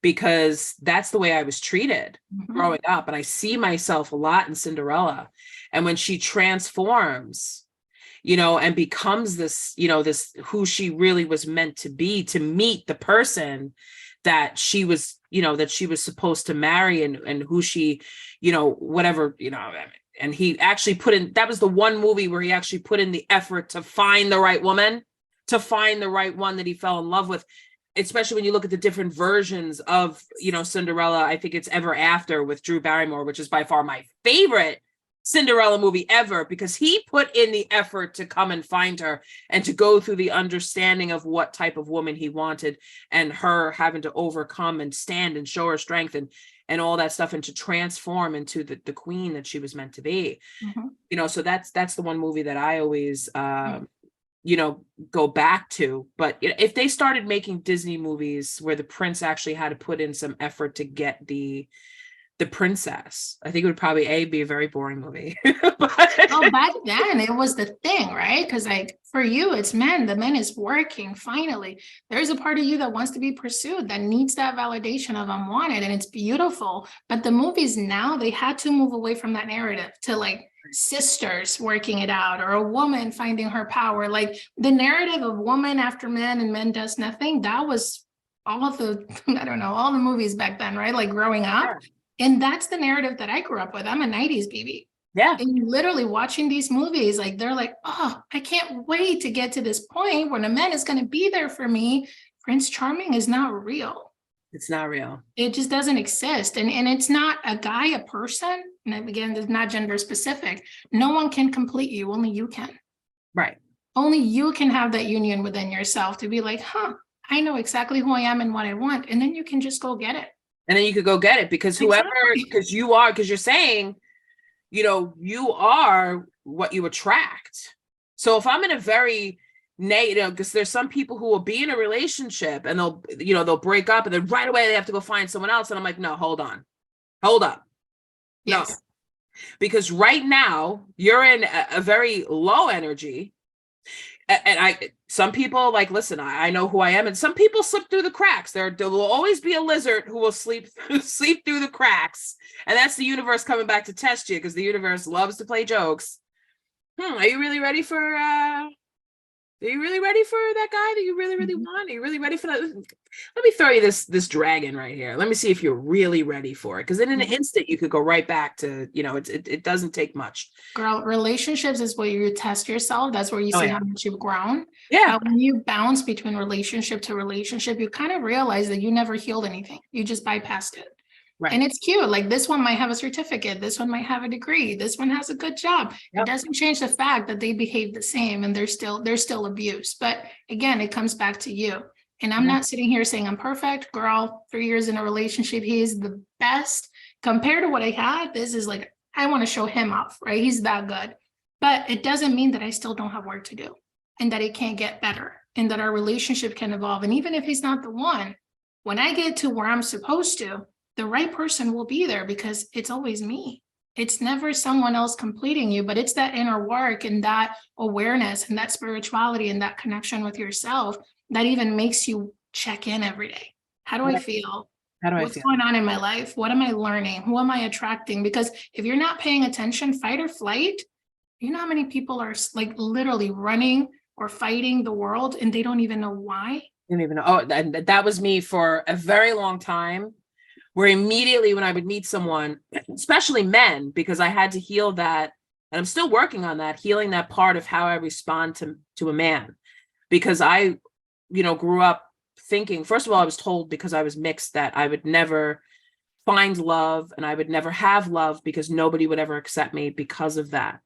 because that's the way I was treated growing up. And I see myself a lot in Cinderella. And when she transforms, and becomes this, this who she really was meant to be, to meet the person that she was, that she was supposed to marry, and who she, whatever, and he actually put in, that was the one movie where he actually put in the effort to find the right woman, to find the right one that he fell in love with. Especially when you look at the different versions of, Cinderella. I think it's Ever After with Drew Barrymore, which is by far my favorite Cinderella movie ever, because he put in the effort to come and find her and to go through the understanding of what type of woman he wanted, and her having to overcome and stand and show her strength and all that stuff, and to transform into the queen that she was meant to be. So that's the one movie that I always go back to. But if they started making Disney movies where the prince actually had to put in some effort to get the princess, I think it would probably be a very boring movie. Oh, back then it was the thing, right? Because like for you, it's men. The man is working. Finally, there's a part of you that wants to be pursued, that needs that validation of I'm wanted, and it's beautiful. But the movies now, they had to move away from that narrative to like sisters working it out, or a woman finding her power. Like the narrative of woman after man and men does nothing. That was all of the I don't know, all the movies back then, right? Like growing up. Yeah. And that's the narrative that I grew up with. I'm a 90s baby. Yeah. And literally watching these movies, like they're like, oh, I can't wait to get to this point when a man is going to be there for me. Prince Charming is not real. It's not real. It just doesn't exist. And it's not a guy, a person. And again, it's not gender specific. No one can complete you. Only you can. Right. Only you can have that union within yourself to be like, I know exactly who I am and what I want. And then you can just go get it. And then you could go get it, because because you're saying, you are what you attract. So if I'm in a very negative, because there's some people who will be in a relationship and they'll break up and then right away they have to go find someone else. And I'm like, no, hold up. Yes. No, because right now you're in a very low energy. And some people like, listen, I know who I am, and some people slip through the cracks. There will always be a lizard who will sleep through the cracks, and that's the universe coming back to test you, because the universe loves to play jokes. Are you really ready for? Are you really ready for that guy that you really, really want? Are you really ready for that? Let me throw you this dragon right here. Let me see if you're really ready for it. Because in an instant, you could go right back to, it doesn't take much. Girl, relationships is where you test yourself. That's where you see how much you've grown. Yeah. When you bounce between relationship to relationship, you kind of realize that you never healed anything. You just bypassed it. Right. And it's cute. Like this one might have a certificate. This one might have a degree. This one has a good job. Yep. It doesn't change the fact that they behave the same and there's still abuse. But again, it comes back to you. And I'm not sitting here saying I'm perfect. Girl, 3 years in a relationship, he's the best. Compared to what I had, this is like, I want to show him off, right? He's that good. But it doesn't mean that I still don't have work to do and that it can't get better and that our relationship can evolve. And even if he's not the one, when I get to where I'm supposed to, the right person will be there, because it's always me. It's never someone else completing you, but it's that inner work and that awareness and that spirituality and that connection with yourself that even makes you check in every day. How do I feel? What's going on in my life? What am I learning? Who am I attracting? Because if you're not paying attention, fight or flight, you know how many people are like literally running or fighting the world and they don't even know why? They don't even know. Oh, that was me for a very long time. Where immediately when I would meet someone, especially men, because I had to heal that, and I'm still working on that, healing that part of how I respond to a man. Because I, grew up thinking, first of all, I was told, because I was mixed, that I would never find love and I would never have love because nobody would ever accept me because of that.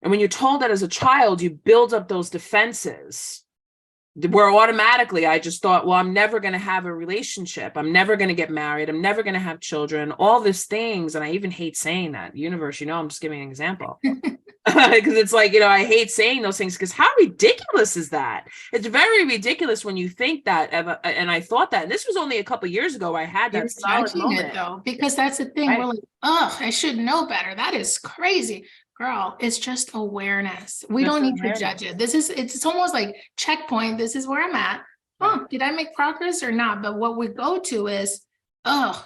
And when you're told that as a child, you build up those defenses where automatically I just thought, well, I'm never going to have a relationship. I'm never going to get married. I'm never going to have children, all these things. And I even hate saying that. Universe, I'm just giving an example. Because it's like, I hate saying those things, because how ridiculous is that? It's very ridiculous when you think that. And I thought that, and this was only a couple of years ago, I had that solid moment. Though, because that's the thing. Right. We're like, I should know better. That is crazy. Girl, it's just awareness. We don't need to judge it. It's almost like checkpoint. This is where I'm at. Did I make progress or not? But what we go to is, why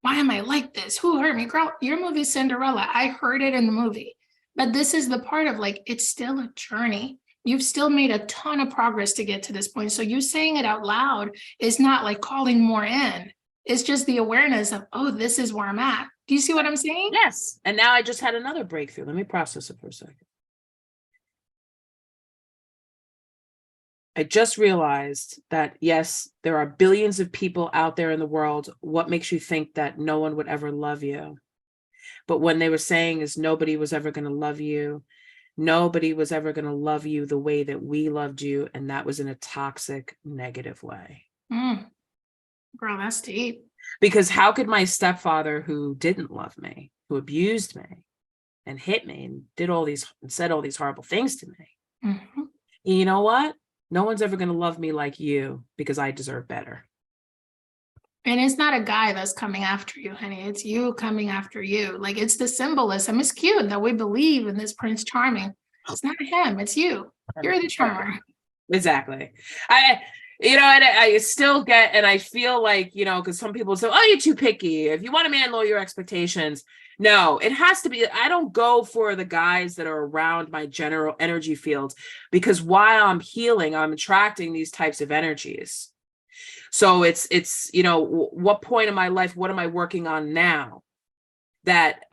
am I like this? Who hurt me? Girl, your movie Cinderella, I heard it in the movie. But this is the part of like, it's still a journey. You've still made a ton of progress to get to this point. So you saying it out loud is not like calling more in. It's just the awareness of, this is where I'm at. Do you see what I'm saying? Yes. And now I just had another breakthrough. Let me process it for a second. I just realized that, yes, there are billions of people out there in the world. What makes you think that no one would ever love you? But when they were saying is nobody was ever going to love you. Nobody was ever going to love you the way that we loved you. And that was in a toxic, negative way. Girl, that's deep. Because how could my stepfather, who didn't love me, who abused me and hit me and said all these horrible things to me. Mm-hmm. You know what? No one's ever going to love me like you because I deserve better. And it's not a guy that's coming after you, honey. It's you coming after you. Like, it's the symbolism. It's cute that we believe in this Prince Charming. It's not him. It's you. You're the charmer. Exactly. I still get, and I feel like, because some people say, oh, you're too picky. If you want a man, lower your expectations. No, it has to be. I don't go for the guys that are around my general energy field, because while I'm healing, I'm attracting these types of energies. So it's what point in my life, what am I working on now that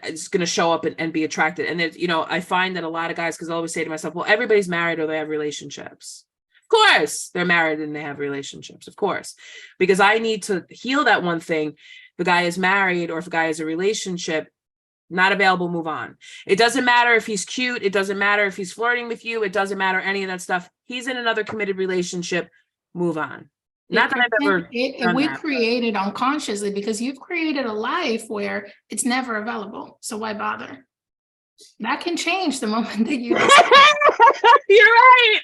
is going to show up and be attracted? And then, I find that a lot of guys, because I always say to myself, well, everybody's married or they have relationships. Of course, they're married and they have relationships, of course, because I need to heal that one thing. If a guy is married or if a guy has a relationship, not available, move on. It doesn't matter if he's cute. It doesn't matter if he's flirting with you. It doesn't matter any of that stuff. He's in another committed relationship, move on. Not that I've ever done we that. created unconsciously, because you've created a life where it's never available. So why bother? That can change the moment that you You're right.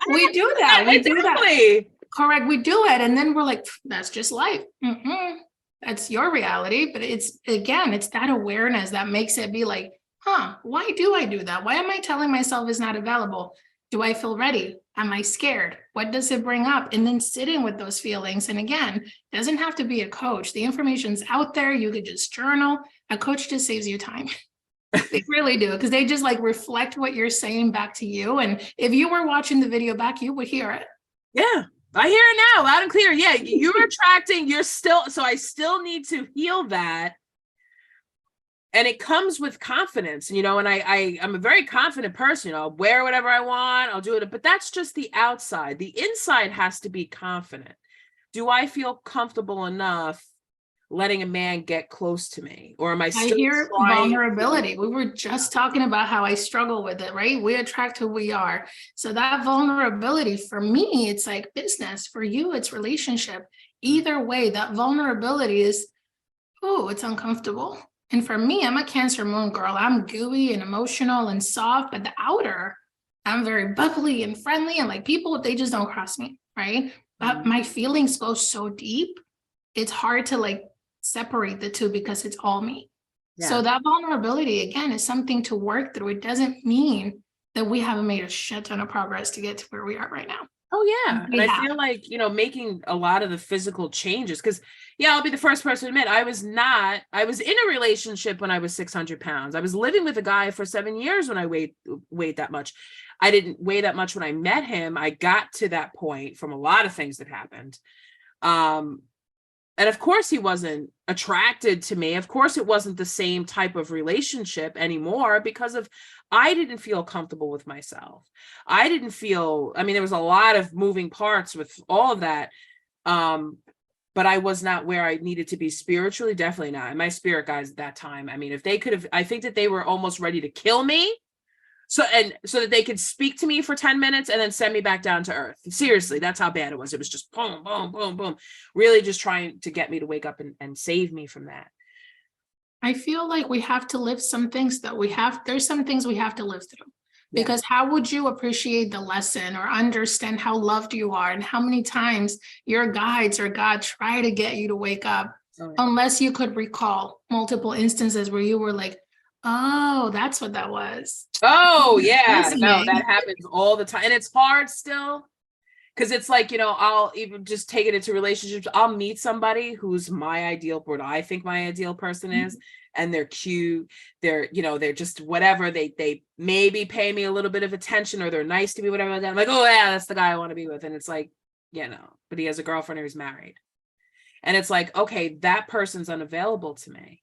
We do that. We do Exactly. that. Correct. We do it. And then we're like, that's just life. That's your reality. But it's that awareness that makes it be like, why do I do that? Why am I telling myself it's not available? Do I feel ready? Am I scared? What does it bring up? And then sitting with those feelings. And again, it doesn't have to be a coach. The information's out there. You could just journal. A coach just saves you time. They really do, because they just like reflect what you're saying back to you. And if you were watching the video back, you would hear it. Yeah, I hear it now, loud and clear. Yeah, you're attracting, so I still need to heal that. And it comes with confidence, and I'm a very confident person. I'll wear whatever I want, I'll do it, but that's just the outside. The inside has to be confident. Do I feel comfortable enough letting a man get close to me, or am I still hear vulnerability? We were just talking about how I struggle with it, right? We attract who we are. So that vulnerability, for me, it's like business. For you, it's relationship. Either way, that vulnerability is, it's uncomfortable. And for me, I'm a Cancer moon girl. I'm gooey and emotional and soft, but the outer, I'm very bubbly and friendly, and like people, they just don't cross me, right? But my feelings go so deep, it's hard to like separate the two, because it's all me. Yeah. So that vulnerability, again, is something to work through. It doesn't mean that we haven't made a shit ton of progress to get to where we are right now. Oh yeah. And I feel like, making a lot of the physical changes, because I'll be the first person to admit, I was in a relationship when I was 600 pounds. I was living with a guy for 7 years when I weighed that much. I didn't weigh that much when I met him. I got to that point from a lot of things that happened. And of course he wasn't attracted to me. Of course it wasn't the same type of relationship anymore, because I didn't feel comfortable with myself. There was a lot of moving parts with all of that. But I was not where I needed to be spiritually, definitely not. And my spirit guys at that time, if they could have, I think that they were almost ready to kill me. So that they could speak to me for 10 minutes and then send me back down to earth. Seriously, that's how bad it was. It was just boom, boom, boom, boom. Really just trying to get me to wake up and save me from that. I feel like we have to live some things there's some things we have to live through. Because how would you appreciate the lesson or understand how loved you are and how many times your guides or God try to get you to wake up, unless you could recall multiple instances where you were like, oh, that's what that was. Oh, yeah. No, that happens all the time. And it's hard still, because it's like, I'll even just take it into relationships. I'll meet somebody who's my ideal, what I think my ideal person is, and they're cute. They're, they're just whatever. They maybe pay me a little bit of attention, or they're nice to me, whatever. I'm like, oh, yeah, that's the guy I want to be with. And it's like, but he has a girlfriend or he's married. And it's like, okay, that person's unavailable to me.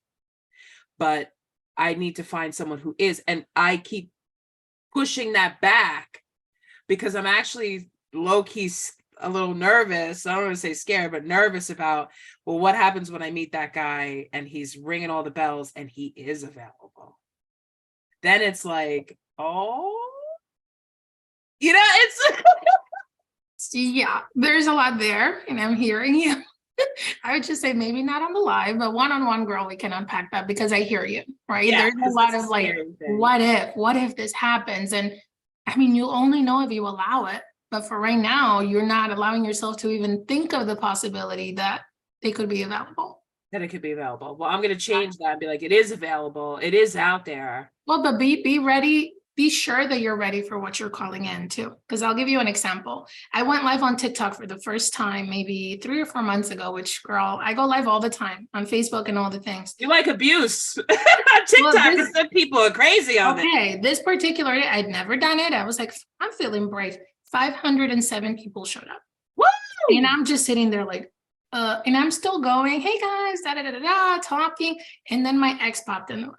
But I need to find someone who is, and I keep pushing that back, because I'm actually low-key a little nervous. I don't want to say scared, but nervous about, well, what happens when I meet that guy and he's ringing all the bells and he is available? Then it's like, oh, it's Yeah, there's a lot there, and I'm hearing you. I would just say maybe not on the live, but one-on-one, girl, we can unpack that because I hear you, right? Yeah, There's a lot of like, what if this happens? And I mean, you'll only know if you allow it. But for right now, you're not allowing yourself to even think of the possibility that they could be available. that it could be available. Well, I'm going to change that and be like, it is available. It is out there. Well, but be ready. Be sure that you're ready for what you're calling in too. Because I'll give you an example. I went live on TikTok for the first time, maybe 3 or 4 months ago, which, girl, I go live all the time on Facebook and all the things. You like abuse. TikTok is that people are crazy on it. Okay, this particular day, I'd never done it. I was like, I'm feeling brave. 507 people showed up. Woo! And I'm just sitting there like, and I'm still going, hey guys, talking. And then my ex popped in.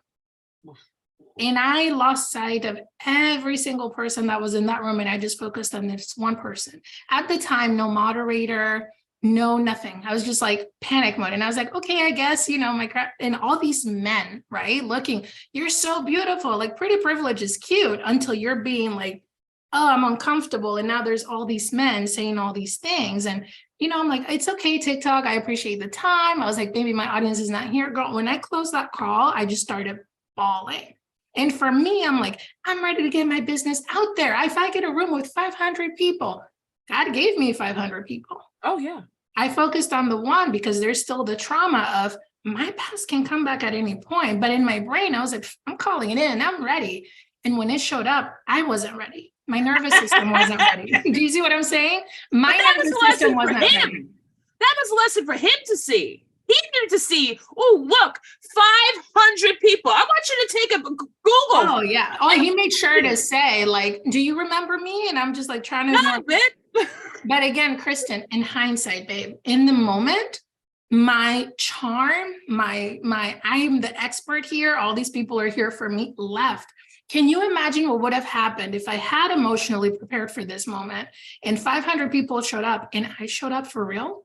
And I lost sight of every single person that was in that room. And I just focused on this one person. At the time, no moderator, no nothing. I was just like panic mode. And I was like, okay, I guess, my crap. And all these men, right? Looking, you're so beautiful. Like pretty privilege is cute until you're being like, oh, I'm uncomfortable. And now there's all these men saying all these things. And, I'm like, it's okay, TikTok. I appreciate the time. I was like, maybe my audience is not here. Girl, when I closed that call, I just started bawling. And for me, I'm like, I'm ready to get my business out there. If I get a room with 500 people, God gave me 500 people. Oh, yeah. I focused on the one because there's still the trauma of my past can come back at any point. But in my brain, I was like, I'm calling it in. I'm ready. And when it showed up, I wasn't ready. My nervous system wasn't ready. Do you see what I'm saying? My nervous system wasn't ready. That was a lesson for him to see. He needed to see, oh, look, 500 people. I want you to take a Google. Oh, yeah. Oh, he made sure to say, like, do you remember me? And I'm just like trying to. Not a bit. But again, Kristen, in hindsight, babe, in the moment, my charm, I'm the expert here. All these people are here for me left. Can you imagine what would have happened if I had emotionally prepared for this moment and 500 people showed up and I showed up for real?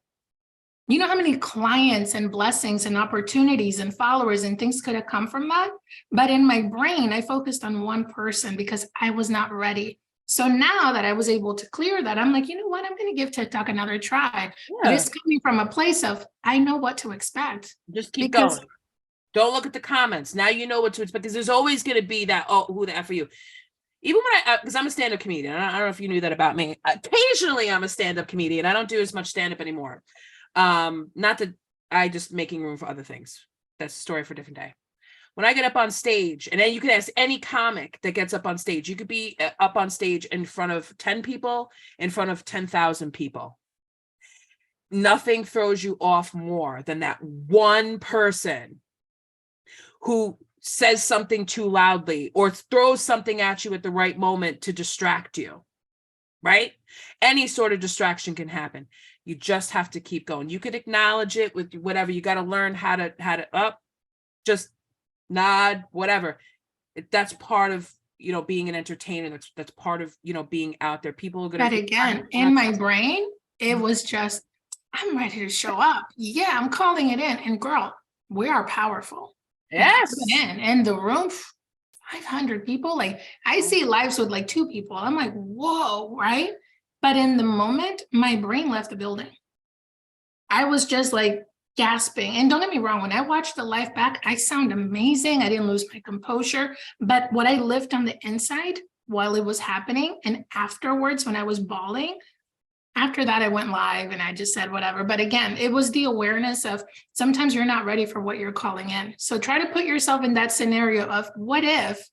You know how many clients and blessings and opportunities and followers and things could have come from that? But in my brain, I focused on one person because I was not ready. So now that I was able to clear that, I'm like, you know what? I'm going to give TikTok another try. Yeah. But it's coming from a place of, I know what to expect. Just keep going. Don't look at the comments. Now you know what to expect because there's always going to be that, oh, who the F are you? Even when because I'm a stand-up comedian. I don't know if you knew that about me. Occasionally, I'm a stand-up comedian. I don't do as much stand-up anymore. Not that I just making room for other things. That's a story for a different day. When I get up on stage, and then you can ask any comic that gets up on stage, you could be up on stage in front of 10 people, in front of 10,000 people. Nothing throws you off more than that one person who says something too loudly or throws something at you at the right moment to distract you, right? Any sort of distraction can happen. You just have to keep going. You could acknowledge it with whatever. You got to learn how to just nod, whatever. That's part of, being an entertainer. That's part of, being out there. People are going to. But again, in my brain, it was just, I'm ready to show up. Yeah, I'm calling it in. And girl, we are powerful. Yes. And the room, 500 people. Like I see lives with like 2 people. I'm like, whoa, right? But in the moment, my brain left the building. I was just like gasping. And don't get me wrong, when I watched the live back, I sound amazing. I didn't lose my composure. But what I lived on the inside while it was happening and afterwards when I was bawling, after that, I went live and I just said whatever. But again, it was the awareness of sometimes you're not ready for what you're calling in. So try to put yourself in that scenario of what if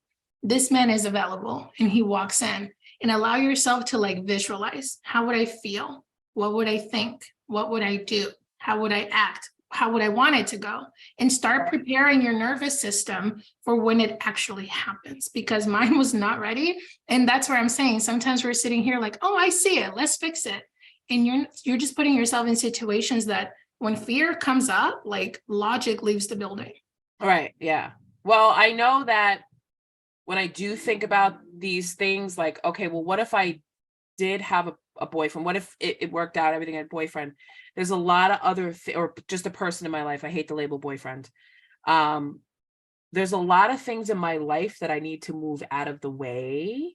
this man is available and he walks in, and allow yourself to like visualize. How would I feel? What would I think? What would I do? How would I act? How would I want it to go? And start preparing your nervous system for when it actually happens, because mine was not ready. And that's where I'm saying sometimes we're sitting here like, oh, I see it. Let's fix it. And you're just putting yourself in situations that when fear comes up, like logic leaves the building. Right. Yeah. Well, I know that when I do think about these things, like, okay, well, what if I did have a boyfriend, what if it worked out, everything had boyfriend, there's a lot of other or just a person in my life, I hate the label boyfriend. There's a lot of things in my life that I need to move out of the way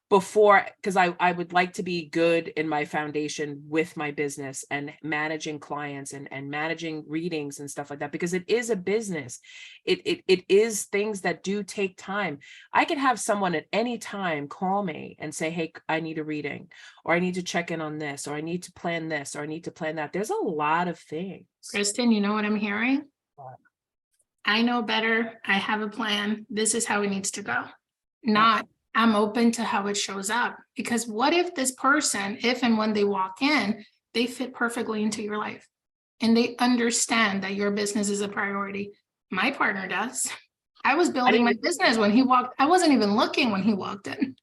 before, because I would like to be good in my foundation with my business and managing clients and managing readings and stuff like that, because it is a business. It is things that do take time. I could have someone at any time call me and say, hey, I need a reading, or I need to check in on this, or I need to plan this, or I need to plan that. There's a lot of things. Kristen, you know what I'm hearing? What? I know better. I have a plan. This is how it needs to go. Not, I'm open to how it shows up. Because what if this person, if and when they walk in, they fit perfectly into your life and they understand that your business is a priority? My partner does. I was building my business when he walked. I wasn't even looking when he walked in.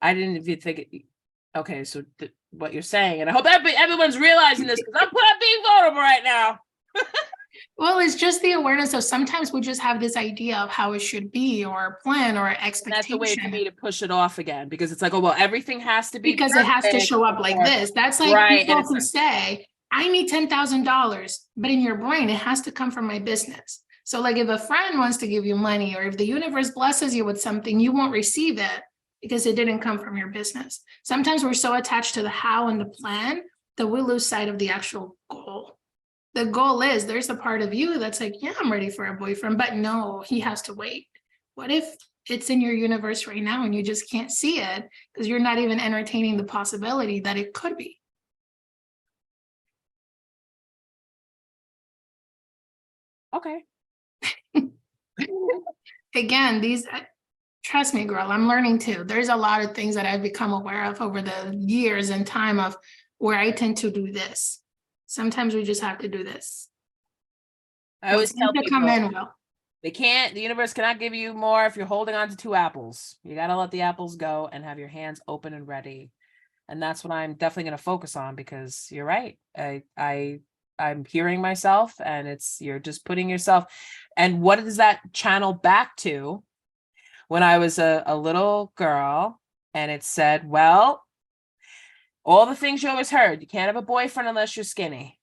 I didn't even think it. Okay, so what you're saying, and I hope everyone's realizing this, because I'm being vulnerable right now. Well, it's just the awareness of sometimes we just have this idea of how it should be, or a plan, or an expectation. And that's a way for me to push it off again, because it's like, oh, well, everything has to be because it has to show up like this. That's like people who say, I need $10,000, but in your brain, it has to come from my business. So like if a friend wants to give you money, or if the universe blesses you with something, you won't receive it because it didn't come from your business. Sometimes we're so attached to the how and the plan that we lose sight of the actual goal. The goal is, there's a part of you that's like, yeah, I'm ready for a boyfriend, but no, he has to wait. What if it's in your universe right now and you just can't see it because you're not even entertaining the possibility that it could be? Okay. Again, trust me, girl, I'm learning too. There's a lot of things that I've become aware of over the years and time of where I tend to do this. Sometimes we just have to do this. I always tell people, come in, Will. The universe cannot give you more if you're holding on to 2 apples. You got to let the apples go and have your hands open and ready. And that's what I'm definitely going to focus on, because you're right. I'm hearing myself, and you're just putting yourself. And what does that channel back to? When I was a little girl, and it said, well, all the things you always heard. You can't have a boyfriend unless you're skinny.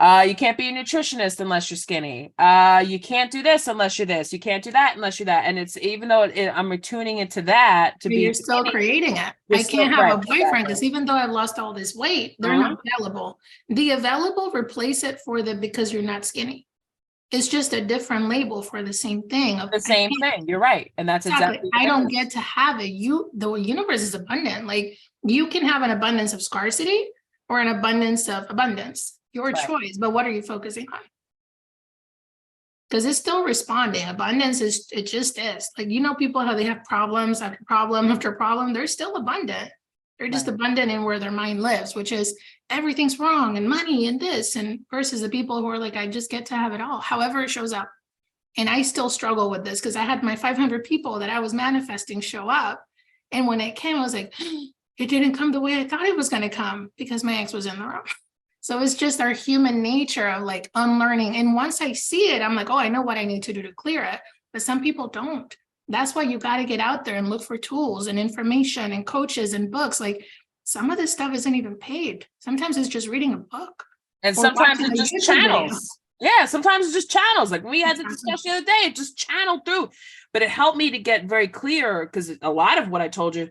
You can't be a nutritionist unless you're skinny. You can't do this unless you're this. You can't do that unless you're that. And it's, even though I'm retuning it to that, to be, you're still creating it. I can't have a boyfriend because even though I've lost all this weight, they're not available. The available, replace it for the because you're not skinny. It's just a different label for the same thing. The same thing. You're right. And that's exactly. I don't get to have it. The universe is abundant. Like, you can have an abundance of scarcity or an abundance of abundance. Your choice. But what are you focusing on? Because it's still responding. Abundance it just is. Like, people, how they have problems after problem after problem. They're still abundant. They're just abundant in where their mind lives, which is everything's wrong and money and this, and versus the people who are like, I just get to have it all, however it shows up. And I still struggle with this because I had my 500 people that I was manifesting show up. And when it came, I was like, it didn't come the way I thought it was going to come because my ex was in the room. So it's just our human nature of like unlearning. And once I see it, I'm like, oh, I know what I need to do to clear it. But some people don't. That's why you got to get out there and look for tools and information and coaches and books. Like, some of this stuff isn't even paid. Sometimes it's just reading a book. And sometimes it's just channels. Yeah, sometimes it's just channels. Like we had the discussion the other day, it just channeled through. But it helped me to get very clear, because a lot of what I told you,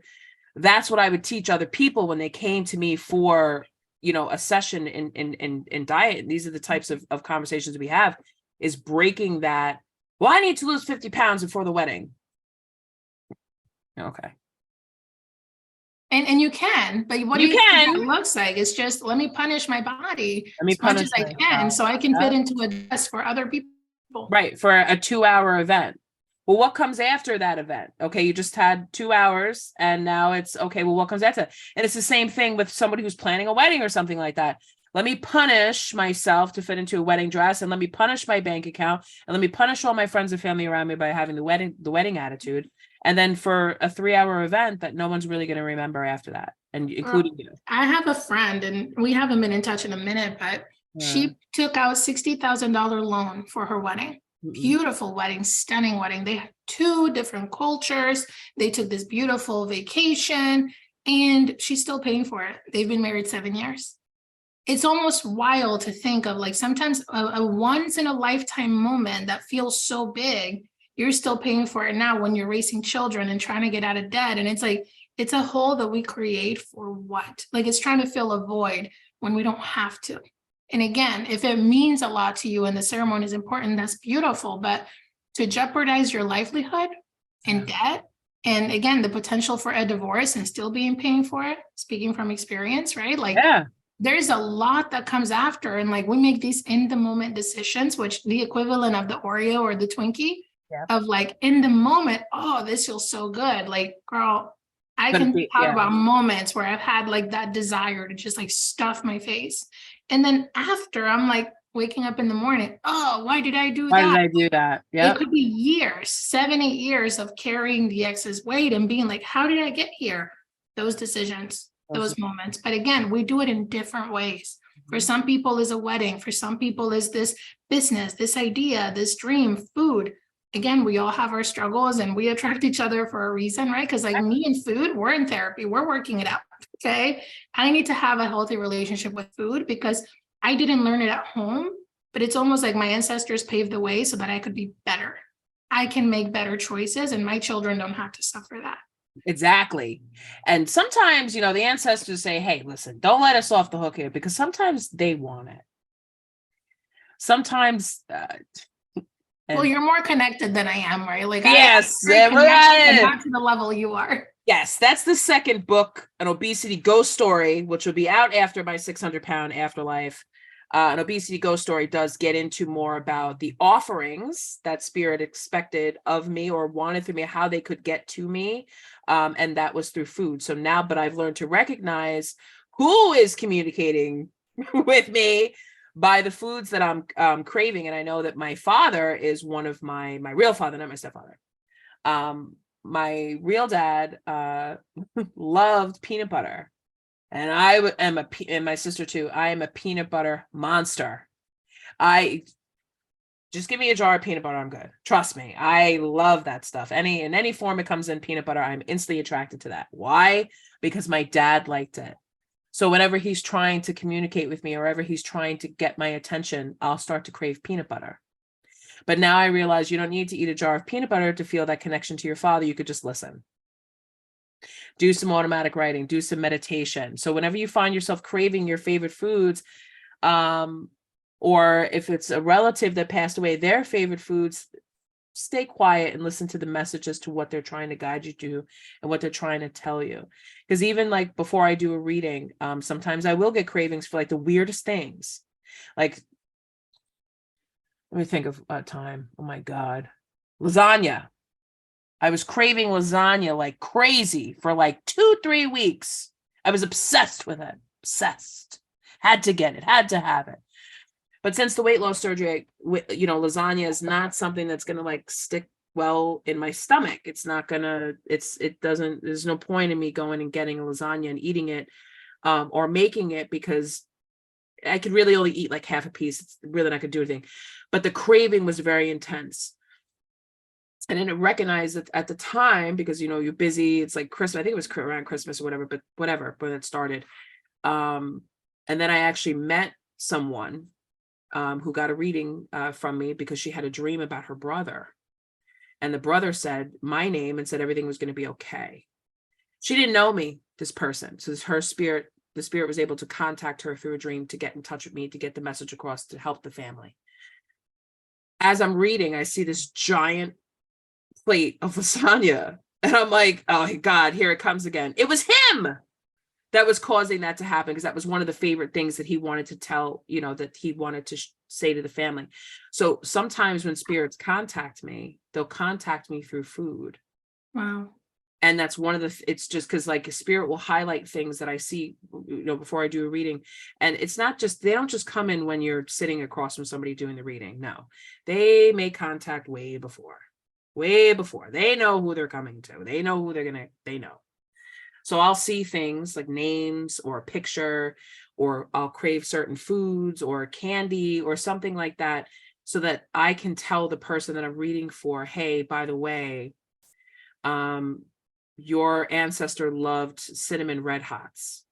that's what I would teach other people when they came to me for, a session in diet. And these are the types of conversations we have, is breaking that. Well, I need to lose 50 pounds before the wedding. Okay. And you can, but what do you think it looks like? It's just, let me punish my body as much as I can so I can fit into a dress for other people. Right, for a 2-hour event. Well, what comes after that event? Okay, you just had 2 hours and now it's okay. Well, what comes after? And it's the same thing with somebody who's planning a wedding or something like that. Let me punish myself to fit into a wedding dress, and let me punish my bank account, and let me punish all my friends and family around me by having the wedding attitude. And then for a 3-hour event that no one's really going to remember after that, and including you. I have a friend, and we haven't been in touch in a minute, but she took out $60,000 loan for her wedding. Beautiful wedding, stunning wedding. They had 2 different cultures. They took this beautiful vacation and she's still paying for it. They've been married 7 years. It's almost wild to think of, like, sometimes a once in a lifetime moment that feels so big, you're still paying for it now when you're raising children and trying to get out of debt. And it's like, it's a hole that we create for what? Like, it's trying to fill a void when we don't have to. And again, if it means a lot to you and the ceremony is important, that's beautiful. But to jeopardize your livelihood in debt, and again, the potential for a divorce and still being paying for it, speaking from experience, right? Like, there's a lot that comes after. And like, we make these in the moment decisions, which the equivalent of the Oreo or the Twinkie of like, in the moment, oh, this feels so good. Like, girl, I can talk about moments where I've had like that desire to just like stuff my face. And then after, I'm like waking up in the morning, oh, why did I do that? Why did I do that? Yeah. It could be years, 7, 8 years of carrying the excess weight and being like, how did I get here? Those decisions, those moments. But again, we do it in different ways. For some people is a wedding. For some people is this business, this idea, this dream, food. Again, we all have our struggles and we attract each other for a reason, right? Because like me and food, we're in therapy, we're working it out. Okay. I need to have a healthy relationship with food because I didn't learn it at home, but it's almost like my ancestors paved the way so that I could be better. I can make better choices and my children don't have to suffer that. Exactly. And sometimes, the ancestors say, hey, listen, don't let us off the hook here, because sometimes they want it. Sometimes, well, you're more connected than I am, right? Like, yes, not to the level you are. Yes, that's the second book, An Obesity Ghost Story, which will be out after my 600-pound afterlife. An Obesity Ghost Story does get into more about the offerings that Spirit expected of me or wanted through me, how they could get to me. And that was through food. So now, but I've learned to recognize who is communicating with me by the foods that I'm craving. And I know that my father is one of my real father, not my stepfather. My real dad loved peanut butter. And I am and my sister too, I am a peanut butter monster. I just give me a jar of peanut butter, I'm good. Trust me. I love that stuff. In any form it comes in peanut butter, I'm instantly attracted to that. Why? Because my dad liked it. So whenever he's trying to communicate with me or wherever he's trying to get my attention, I'll start to crave peanut butter. But now I realize you don't need to eat a jar of peanut butter to feel that connection to your father. You could just listen. Do some automatic writing, do some meditation. So whenever you find yourself craving your favorite foods, or if it's a relative that passed away, their favorite foods, stay quiet and listen to the message as to what they're trying to guide you to and what they're trying to tell you. Because even like before I do a reading, sometimes I will get cravings for like the weirdest things. Like, let me think of a time. Oh my God. Lasagna. I was craving lasagna like crazy for like 2-3 weeks. I was obsessed with it. Obsessed. Had to get it. Had to have it. But since the weight loss surgery, lasagna is not something that's going to like stick well in my stomach. It's not going to, there's no point in me going and getting a lasagna and eating it or making it, because I could really only eat like half a piece. It's really not going to do anything. But the craving was very intense. I didn't recognize it at the time because, you're busy. It's like Christmas. I think it was around Christmas or whatever, but whatever, when it started. And then I actually met someone who got a reading from me because she had a dream about her brother. And the brother said my name and said everything was going to be okay. She didn't know me, this person. So the spirit was able to contact her through a dream to get in touch with me, to get the message across, to help the family. As I'm reading, I see this giant plate of lasagna. And I'm like, oh God, here it comes again. It was him that was causing that to happen, because that was one of the favorite things that he wanted to tell, that he wanted to say to the family. So sometimes when spirits contact me, they'll contact me through food. Wow. And that's one of it's just because like a spirit will highlight things that I see, before I do a reading. And it's not just, they don't just come in when you're sitting across from somebody doing the reading. No, they make contact way before. They know who they're coming to. They know who they know. So I'll see things like names or a picture, or I'll crave certain foods or candy or something like that. so that I can tell the person that I'm reading for, hey, by the way, your ancestor loved cinnamon red hots.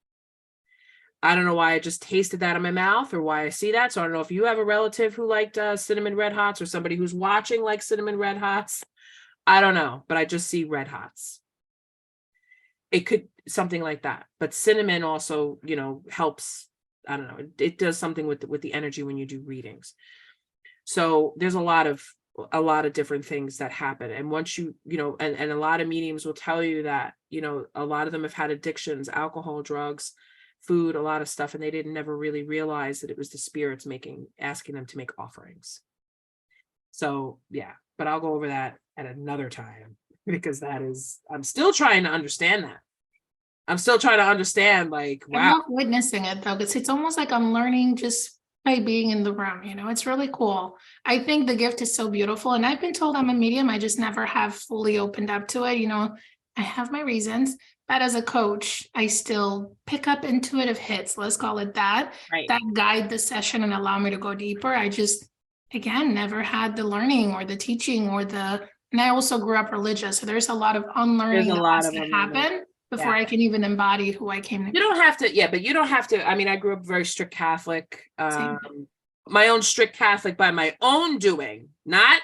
I don't know why I just tasted that in my mouth or why I see that. So I don't know if you have a relative who liked cinnamon red hots, or somebody who's watching like cinnamon red hots. I don't know, but I just see red hots. It could something like that. But cinnamon also, helps. I don't know. It does something with the energy when you do readings. So there's a lot of different things that happen. And once and a lot of mediums will tell you that, a lot of them have had addictions, alcohol, drugs, food, a lot of stuff, and they didn't never really realize that it was the spirits asking them to make offerings. So yeah, but I'll go over that at another time, because I'm still trying to understand that. I'm still trying to understand, like, wow. I love witnessing it though, because it's almost like I'm learning just by being in the room, it's really cool. I think the gift is so beautiful, and I've been told I'm a medium. I just never have fully opened up to it. I have my reasons, but as a coach, I still pick up intuitive hits, let's call it that, Right. that guide the session and allow me to go deeper. I just, again, never had the learning or the teaching and I also grew up religious. So there's a lot of unlearning that has to happen before I can even embody who I came to be. You don't have to, but you don't have to. I mean, I grew up very strict Catholic, my own strict Catholic by my own doing, not,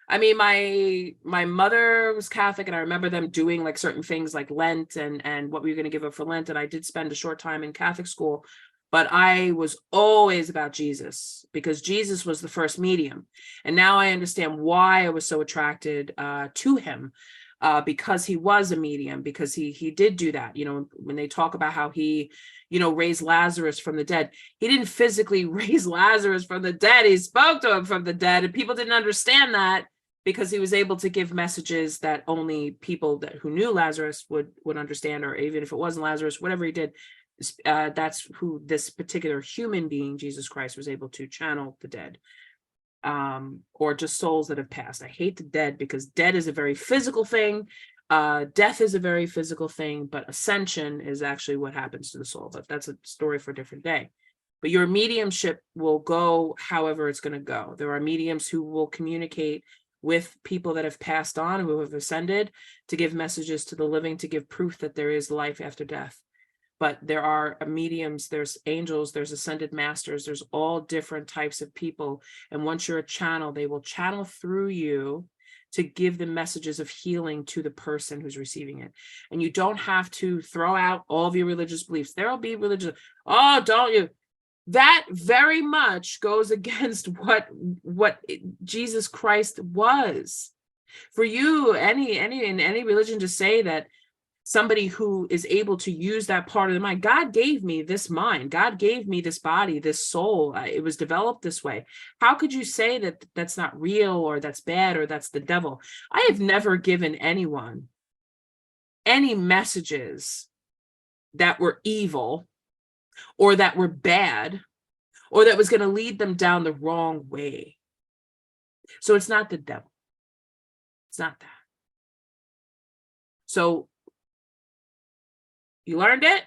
I mean, my mother was Catholic, and I remember them doing like certain things like Lent and what we were going to give up for Lent. And I did spend a short time in Catholic school, but I was always about Jesus, because Jesus was the first medium. And now I understand why I was so attracted to him. Because he was a medium, because he did do that. When they talk about how he, raised Lazarus from the dead, he didn't physically raise Lazarus from the dead. He spoke to him from the dead, and people didn't understand that, because he was able to give messages that only people who knew Lazarus would understand, or even if it wasn't Lazarus, whatever he did, that's who this particular human being, Jesus Christ, was able to channel the dead. Or just souls that have passed. I hate the dead, because dead is a very physical thing. Death is a very physical thing, but ascension is actually what happens to the soul. But that's a story for a different day. But your mediumship will go however it's going to go. There are mediums who will communicate with people that have passed on, who have ascended, to give messages to the living, to give proof that there is life after death. But there are mediums, there's angels, there's ascended masters, there's all different types of people. And once you're a channel, they will channel through you to give the messages of healing to the person who's receiving it. And you don't have to throw out all of your religious beliefs. There'll be religious, oh, don't you? That very much goes against what Jesus Christ was. For you, in any religion, to say that somebody who is able to use that part of the mind, God gave me this mind, God gave me this body, this soul, it was developed this way. How could you say that that's not real, or that's bad, or that's the devil? I have never given anyone any messages that were evil, or that were bad, or that was going to lead them down the wrong way. So it's not the devil. It's not that. So you learned it,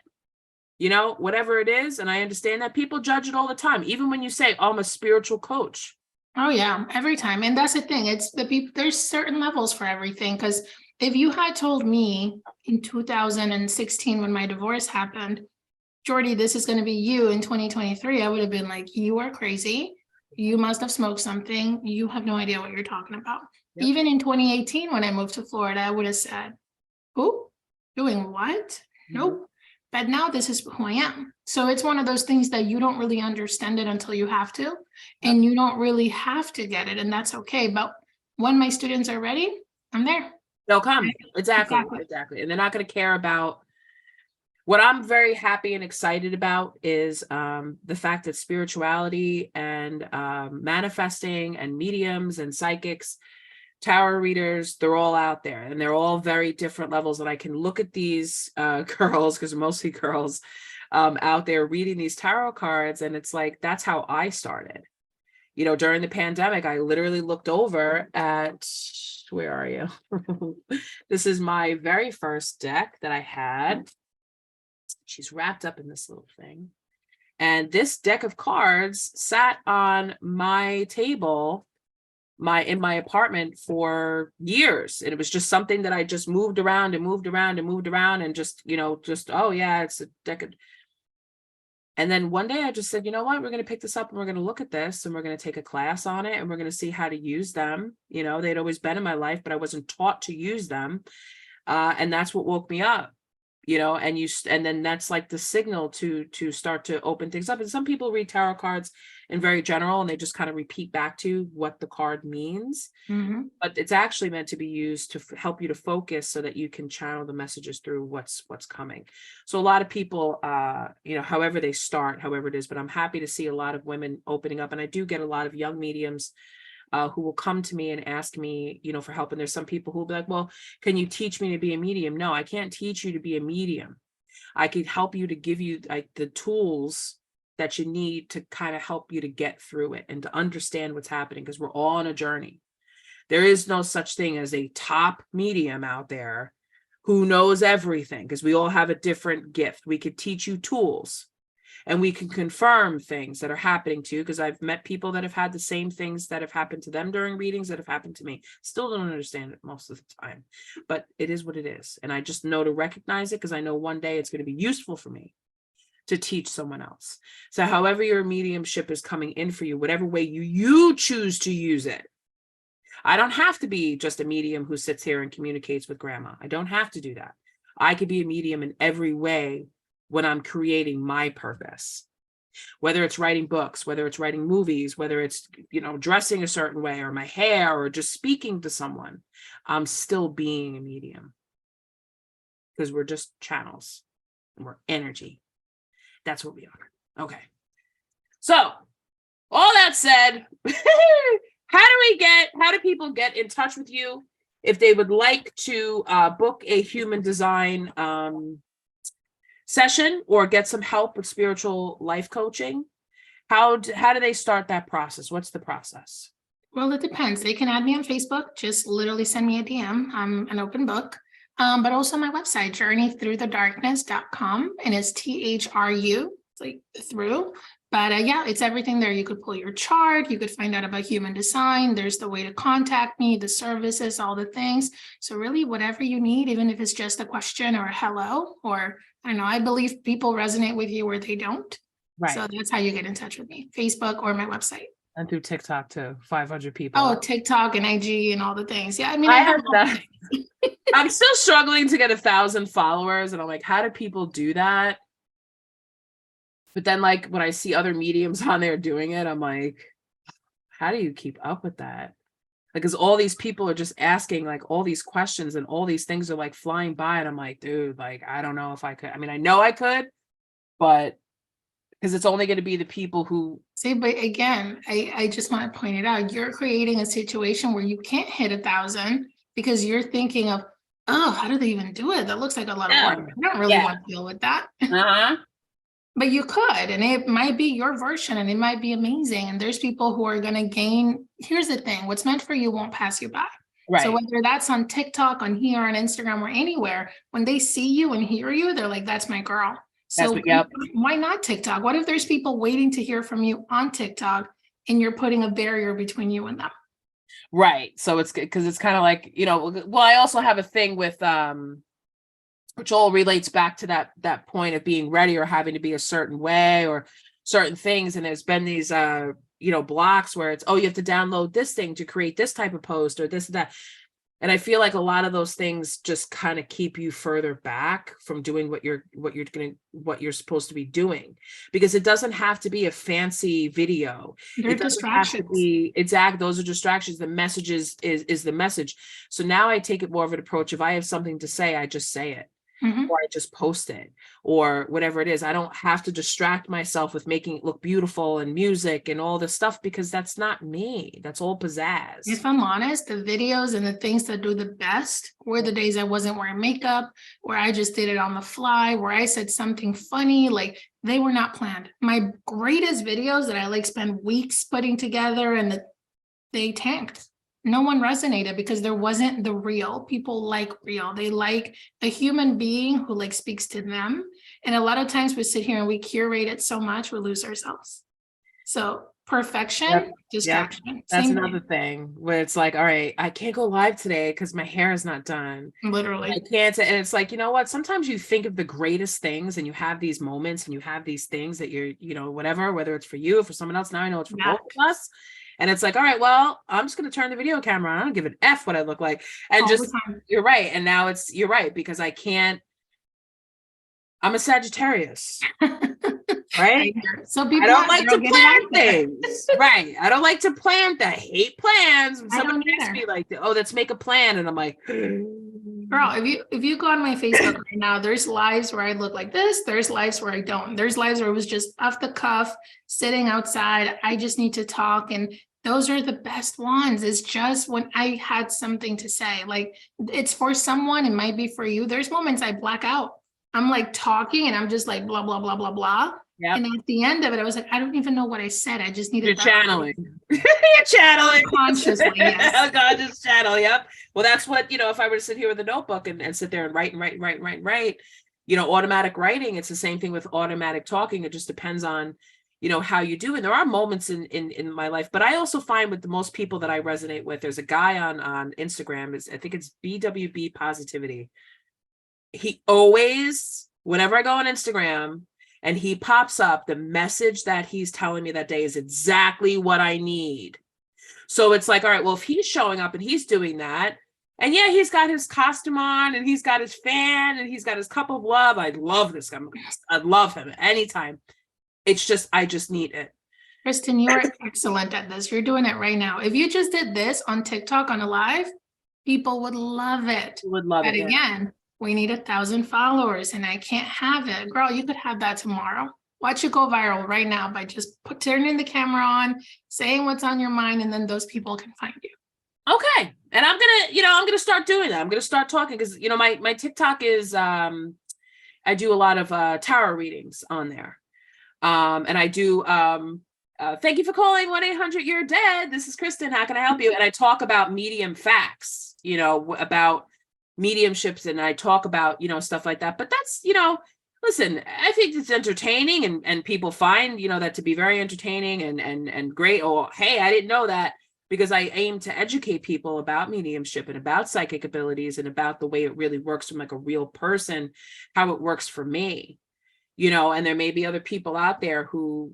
whatever it is. And I understand that people judge it all the time. Even when you say, oh, I'm a spiritual coach. Oh yeah, every time. And that's the thing. It's the people, there's certain levels for everything. Because if you had told me in 2016, when my divorce happened, Jordy, this is going to be you in 2023, I would have been like, you are crazy. You must have smoked something. You have no idea what you're talking about. Yep. Even in 2018, when I moved to Florida, I would have said, who? Doing what? Nope. But now this is who I am. So it's one of those things that you don't really understand it until you have to, and you don't really have to get it, and that's okay. But when my students are ready, I'm there. They'll come. Exactly. And they're not going to care about. What I'm very happy and excited about is the fact that spirituality and manifesting and mediums and psychics, tarot readers, they're all out there, and they're all very different levels. And I can look at these girls, because mostly girls out there reading these tarot cards, and it's like, that's how I started. During the pandemic, I literally looked over at, where are you? This is my very first deck that I had. She's wrapped up in this little thing. And this deck of cards sat on my table, in my apartment for years. And it was just something that I just moved around and moved around and moved around and just, oh yeah, it's a deck of. And then one day I just said, you know what, we're going to pick this up and we're going to look at this and we're going to take a class on it and we're going to see how to use them. They'd always been in my life, but I wasn't taught to use them. And that's what woke me up, and then that's like the signal to start to open things up. And some people read tarot cards in very general and they just kind of repeat back to what the card means. Mhm. But it's actually meant to be used to help you to focus so that you can channel the messages through what's coming. So a lot of people, however they start, however it is, but I'm happy to see a lot of women opening up. And I do get a lot of young mediums who will come to me and ask me, for help. And there's some people who will be like, well, can you teach me to be a medium? No, I can't teach you to be a medium. I could help you to give you like the tools that you need to kind of help you to get through it and to understand what's happening, because we're all on a journey. There is no such thing as a top medium out there who knows everything, because we all have a different gift. We could teach you tools and we can confirm things that are happening to you, because I've met people that have had the same things that have happened to them during readings that have happened to me. Still don't understand it most of the time, but it is what it is. And I just know to recognize it, because I know one day it's going to be useful for me to teach someone else. So however your mediumship is coming in for you, whatever way you choose to use it. I don't have to be just a medium who sits here and communicates with grandma. I don't have to do that. I could be a medium in every way when I'm creating my purpose, whether it's writing books, whether it's writing movies, whether it's, dressing a certain way, or my hair, or just speaking to someone. I'm still being a medium, because we're just channels and we're energy. That's what we are. Okay. So all that said, how do people get in touch with you if they would like to book a human design session or get some help with spiritual life coaching? How do they start that process? What's the process? Well, it depends. They can add me on Facebook. Just literally send me a DM. I'm an open book. But also my website, journeythroughthedarkness.com, and it's THRU, it's like through. But it's everything there. You could pull your chart. You could find out about human design. There's the way to contact me, the services, all the things. So really, whatever you need, even if it's just a question or a hello, or I don't know, I believe people resonate with you or they don't. Right. So that's how you get in touch with me, Facebook or my website. And through TikTok too, 500 people. Oh, TikTok and IG and all the things. Yeah, I mean, I have that. I'm still struggling to get 1,000 followers, and I'm like, how do people do that? But then, like, when I see other mediums on there doing it, I'm like, how do you keep up with that? Because all these people are just asking like all these questions and all these things are like flying by, and I'm like, dude, like, I don't know if I could. I mean, I know I could, but because it's only going to be the people who see. But again, I just want to point it out. You're creating a situation where you can't hit 1,000 because you're thinking of, oh, how do they even do it? That looks like a lot of work. I don't really want to deal with that. But you could, and it might be your version and it might be amazing. And there's people who are going to gain. Here's the thing. What's meant for you won't pass you by. Right. So whether that's on TikTok, on here, on Instagram, or anywhere, when they see you and hear you, they're like, that's my girl. So why not TikTok? What if there's people waiting to hear from you on TikTok and you're putting a barrier between you and them? Right. So it's because it's kind of like, well, I also have a thing with, which all relates back to that point of being ready or having to be a certain way or certain things. And there's been these, blocks where it's, oh, you have to download this thing to create this type of post or this, that. And I feel like a lot of those things just kind of keep you further back from doing what you're supposed to be doing, because it doesn't have to be a fancy video. It doesn't have to be exact. Those are distractions. The message is the message. So now I take it more of an approach. If I have something to say, I just say it. Mm-hmm. Or I just post it or whatever it is. I don't have to distract myself with making it look beautiful and music and all this stuff, because that's not me. That's all pizzazz. If I'm honest, the videos and the things that do the best were the days I wasn't wearing makeup, where I just did it on the fly, where I said something funny, like they were not planned. My greatest videos that I spend weeks putting together and they tanked no one resonated because there wasn't the real. People like real. They like a human being who like speaks to them. And a lot of times we sit here and we curate it so much, we lose ourselves. So perfection, Yep. distraction. That's Same another thing where it's like, all right, I can't go live today because my hair is not done. thing, I literally. can't. And it's like, you know what? Sometimes you think of the greatest things and you have these moments and you have these things that you're, whatever, whether it's for you or for someone else. Now I know it's for Yeah. both of us. And it's like, all right, well, I'm just going to turn the video camera on. I don't give an F what I look like. And All just, the time. you're right. And now you're right, because I'm a Sagittarius, right? So I don't like to plan things. Right. I don't like to plan. I hate plans. When I somebody don't asks either. me like, oh, let's make a plan. And I'm like, Girl, if you go on my Facebook right now, there's lives where I look like this, there's lives where I don't. There's lives where it was just off the cuff, sitting outside. I just need to talk. And those are the best ones. It's just when I had something to say. Like, it's for someone, it might be for you. There's moments I black out. I'm like talking and I'm just like blah, blah, blah, blah, blah. yep. And at the end of it, I was like, I don't even know what I said. I just needed You're that. channeling. You're channeling. Consciously, yes. Unconscious channel. Yep. Well, that's what, if I were to sit here with a notebook and sit there and write, automatic writing, it's the same thing with automatic talking. It just depends on, how you do. And there are moments in my life, but I also find with the most people that I resonate with, there's a guy on Instagram, I think it's BWB Positivity. He always, whenever I go on Instagram, and he pops up, the message that he's telling me that day is exactly what I need. So it's like, all right, well, if he's showing up and he's doing that, and yeah, he's got his costume on and he's got his fan and he's got his cup of love. I love this guy. I love him anytime. It's just, I just need it. Kristen, you are excellent at this. You're doing it right now. If you just did this on TikTok on a live, people would love it. Would love But it. again, we need 1,000 followers and I can't have it. Girl, you could have that tomorrow. Watch it go viral right now by just turning the camera on, saying what's on your mind, and then those people can find you. Okay. And I'm gonna start doing that. I'm gonna start talking because my TikTok is I do a lot of tarot readings on there. And I do thank you for calling 1-800 You're Dead. This is Kristen. How can I help you? And I talk about medium facts, about mediumships, and I talk about, stuff like that. But that's, listen, I think it's entertaining and people find, that to be very entertaining and great. Oh, hey, I didn't know that, because I aim to educate people about mediumship and about psychic abilities and about the way it really works from like a real person, how it works for me, and there may be other people out there who,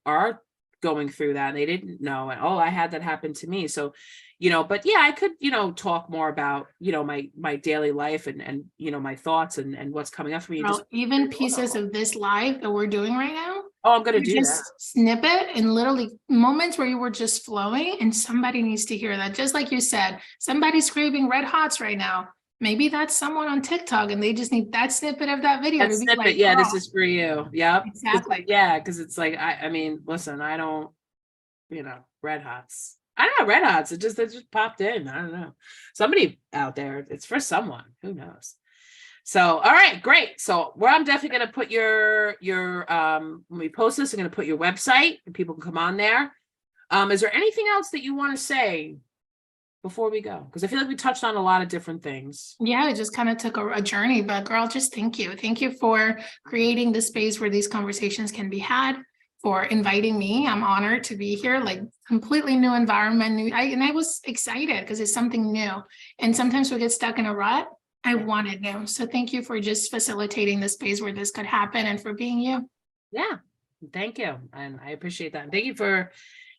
are going through that and they didn't know, and I had that happen to me. So, but yeah, I could, talk more about, my daily life and my thoughts and what's coming up for me. Girl, even pieces of this live that we're doing right now. Oh, I'm going to do just that. Snip it and literally moments where you were just flowing, and somebody needs to hear that. Just like you said, somebody's craving red hots right now. Maybe that's someone on TikTok and they just need that snippet of that video. That snippet, like, yeah, this is for you. Yep. Exactly. Yeah, because it's like, I mean, listen, I don't, red hots. I don't know, red hots. It just popped in. I don't know. Somebody out there, it's for someone. Who knows? So, all right, great. So I'm definitely going to put your when we post this, I'm going to put your website and people can come on there. Is there anything else that you want to say before we go? Because I feel like we touched on a lot of different things. Yeah, it just kind of took a journey, but girl, just thank you. Thank you for creating the space where these conversations can be had, for inviting me. I'm honored to be here, like completely new environment. I was excited because it's something new. And sometimes we get stuck in a rut. I wanted new. So thank you for just facilitating the space where this could happen and for being you. Yeah, thank you. And I appreciate that. And thank you for,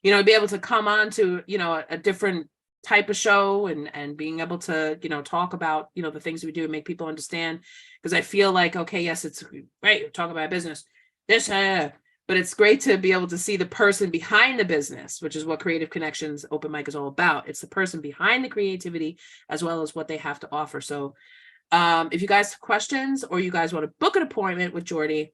be able to come on to, a different type of show and being able to, talk about, the things we do and make people understand. Because I feel like, okay, yes, it's right. Talk about business, but it's great to be able to see the person behind the business, which is what Creative Connections Open Mic is all about. It's the person behind the creativity as well as what they have to offer. So if you guys have questions or you guys want to book an appointment with Jordy,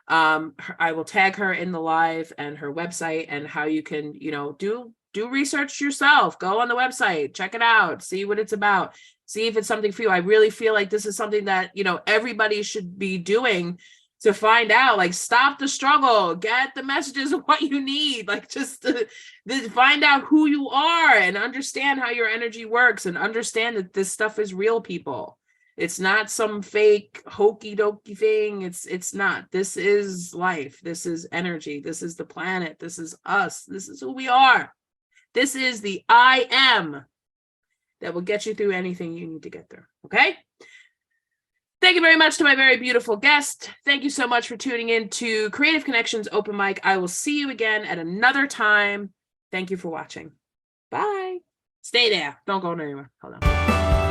I will tag her in the live and her website and how you can, do research yourself. Go on the website, check it out, see what it's about, see if it's something for you. I really feel like this is something that, everybody should be doing, to find out, like, stop the struggle, get the messages of what you need, like, just to find out who you are and understand how your energy works and understand that this stuff is real, people. It's not some fake hokey dokey thing. It's not. This is life. This is energy. This is the planet. This is us. This is who we are. This is the I am that will get you through anything you need to get through. Okay? Thank you very much to my very beautiful guest. Thank you so much for tuning in to Creative Connections Open Mic. I will see you again at another time. Thank you for watching. Bye. Stay there. Don't go anywhere. Hold on.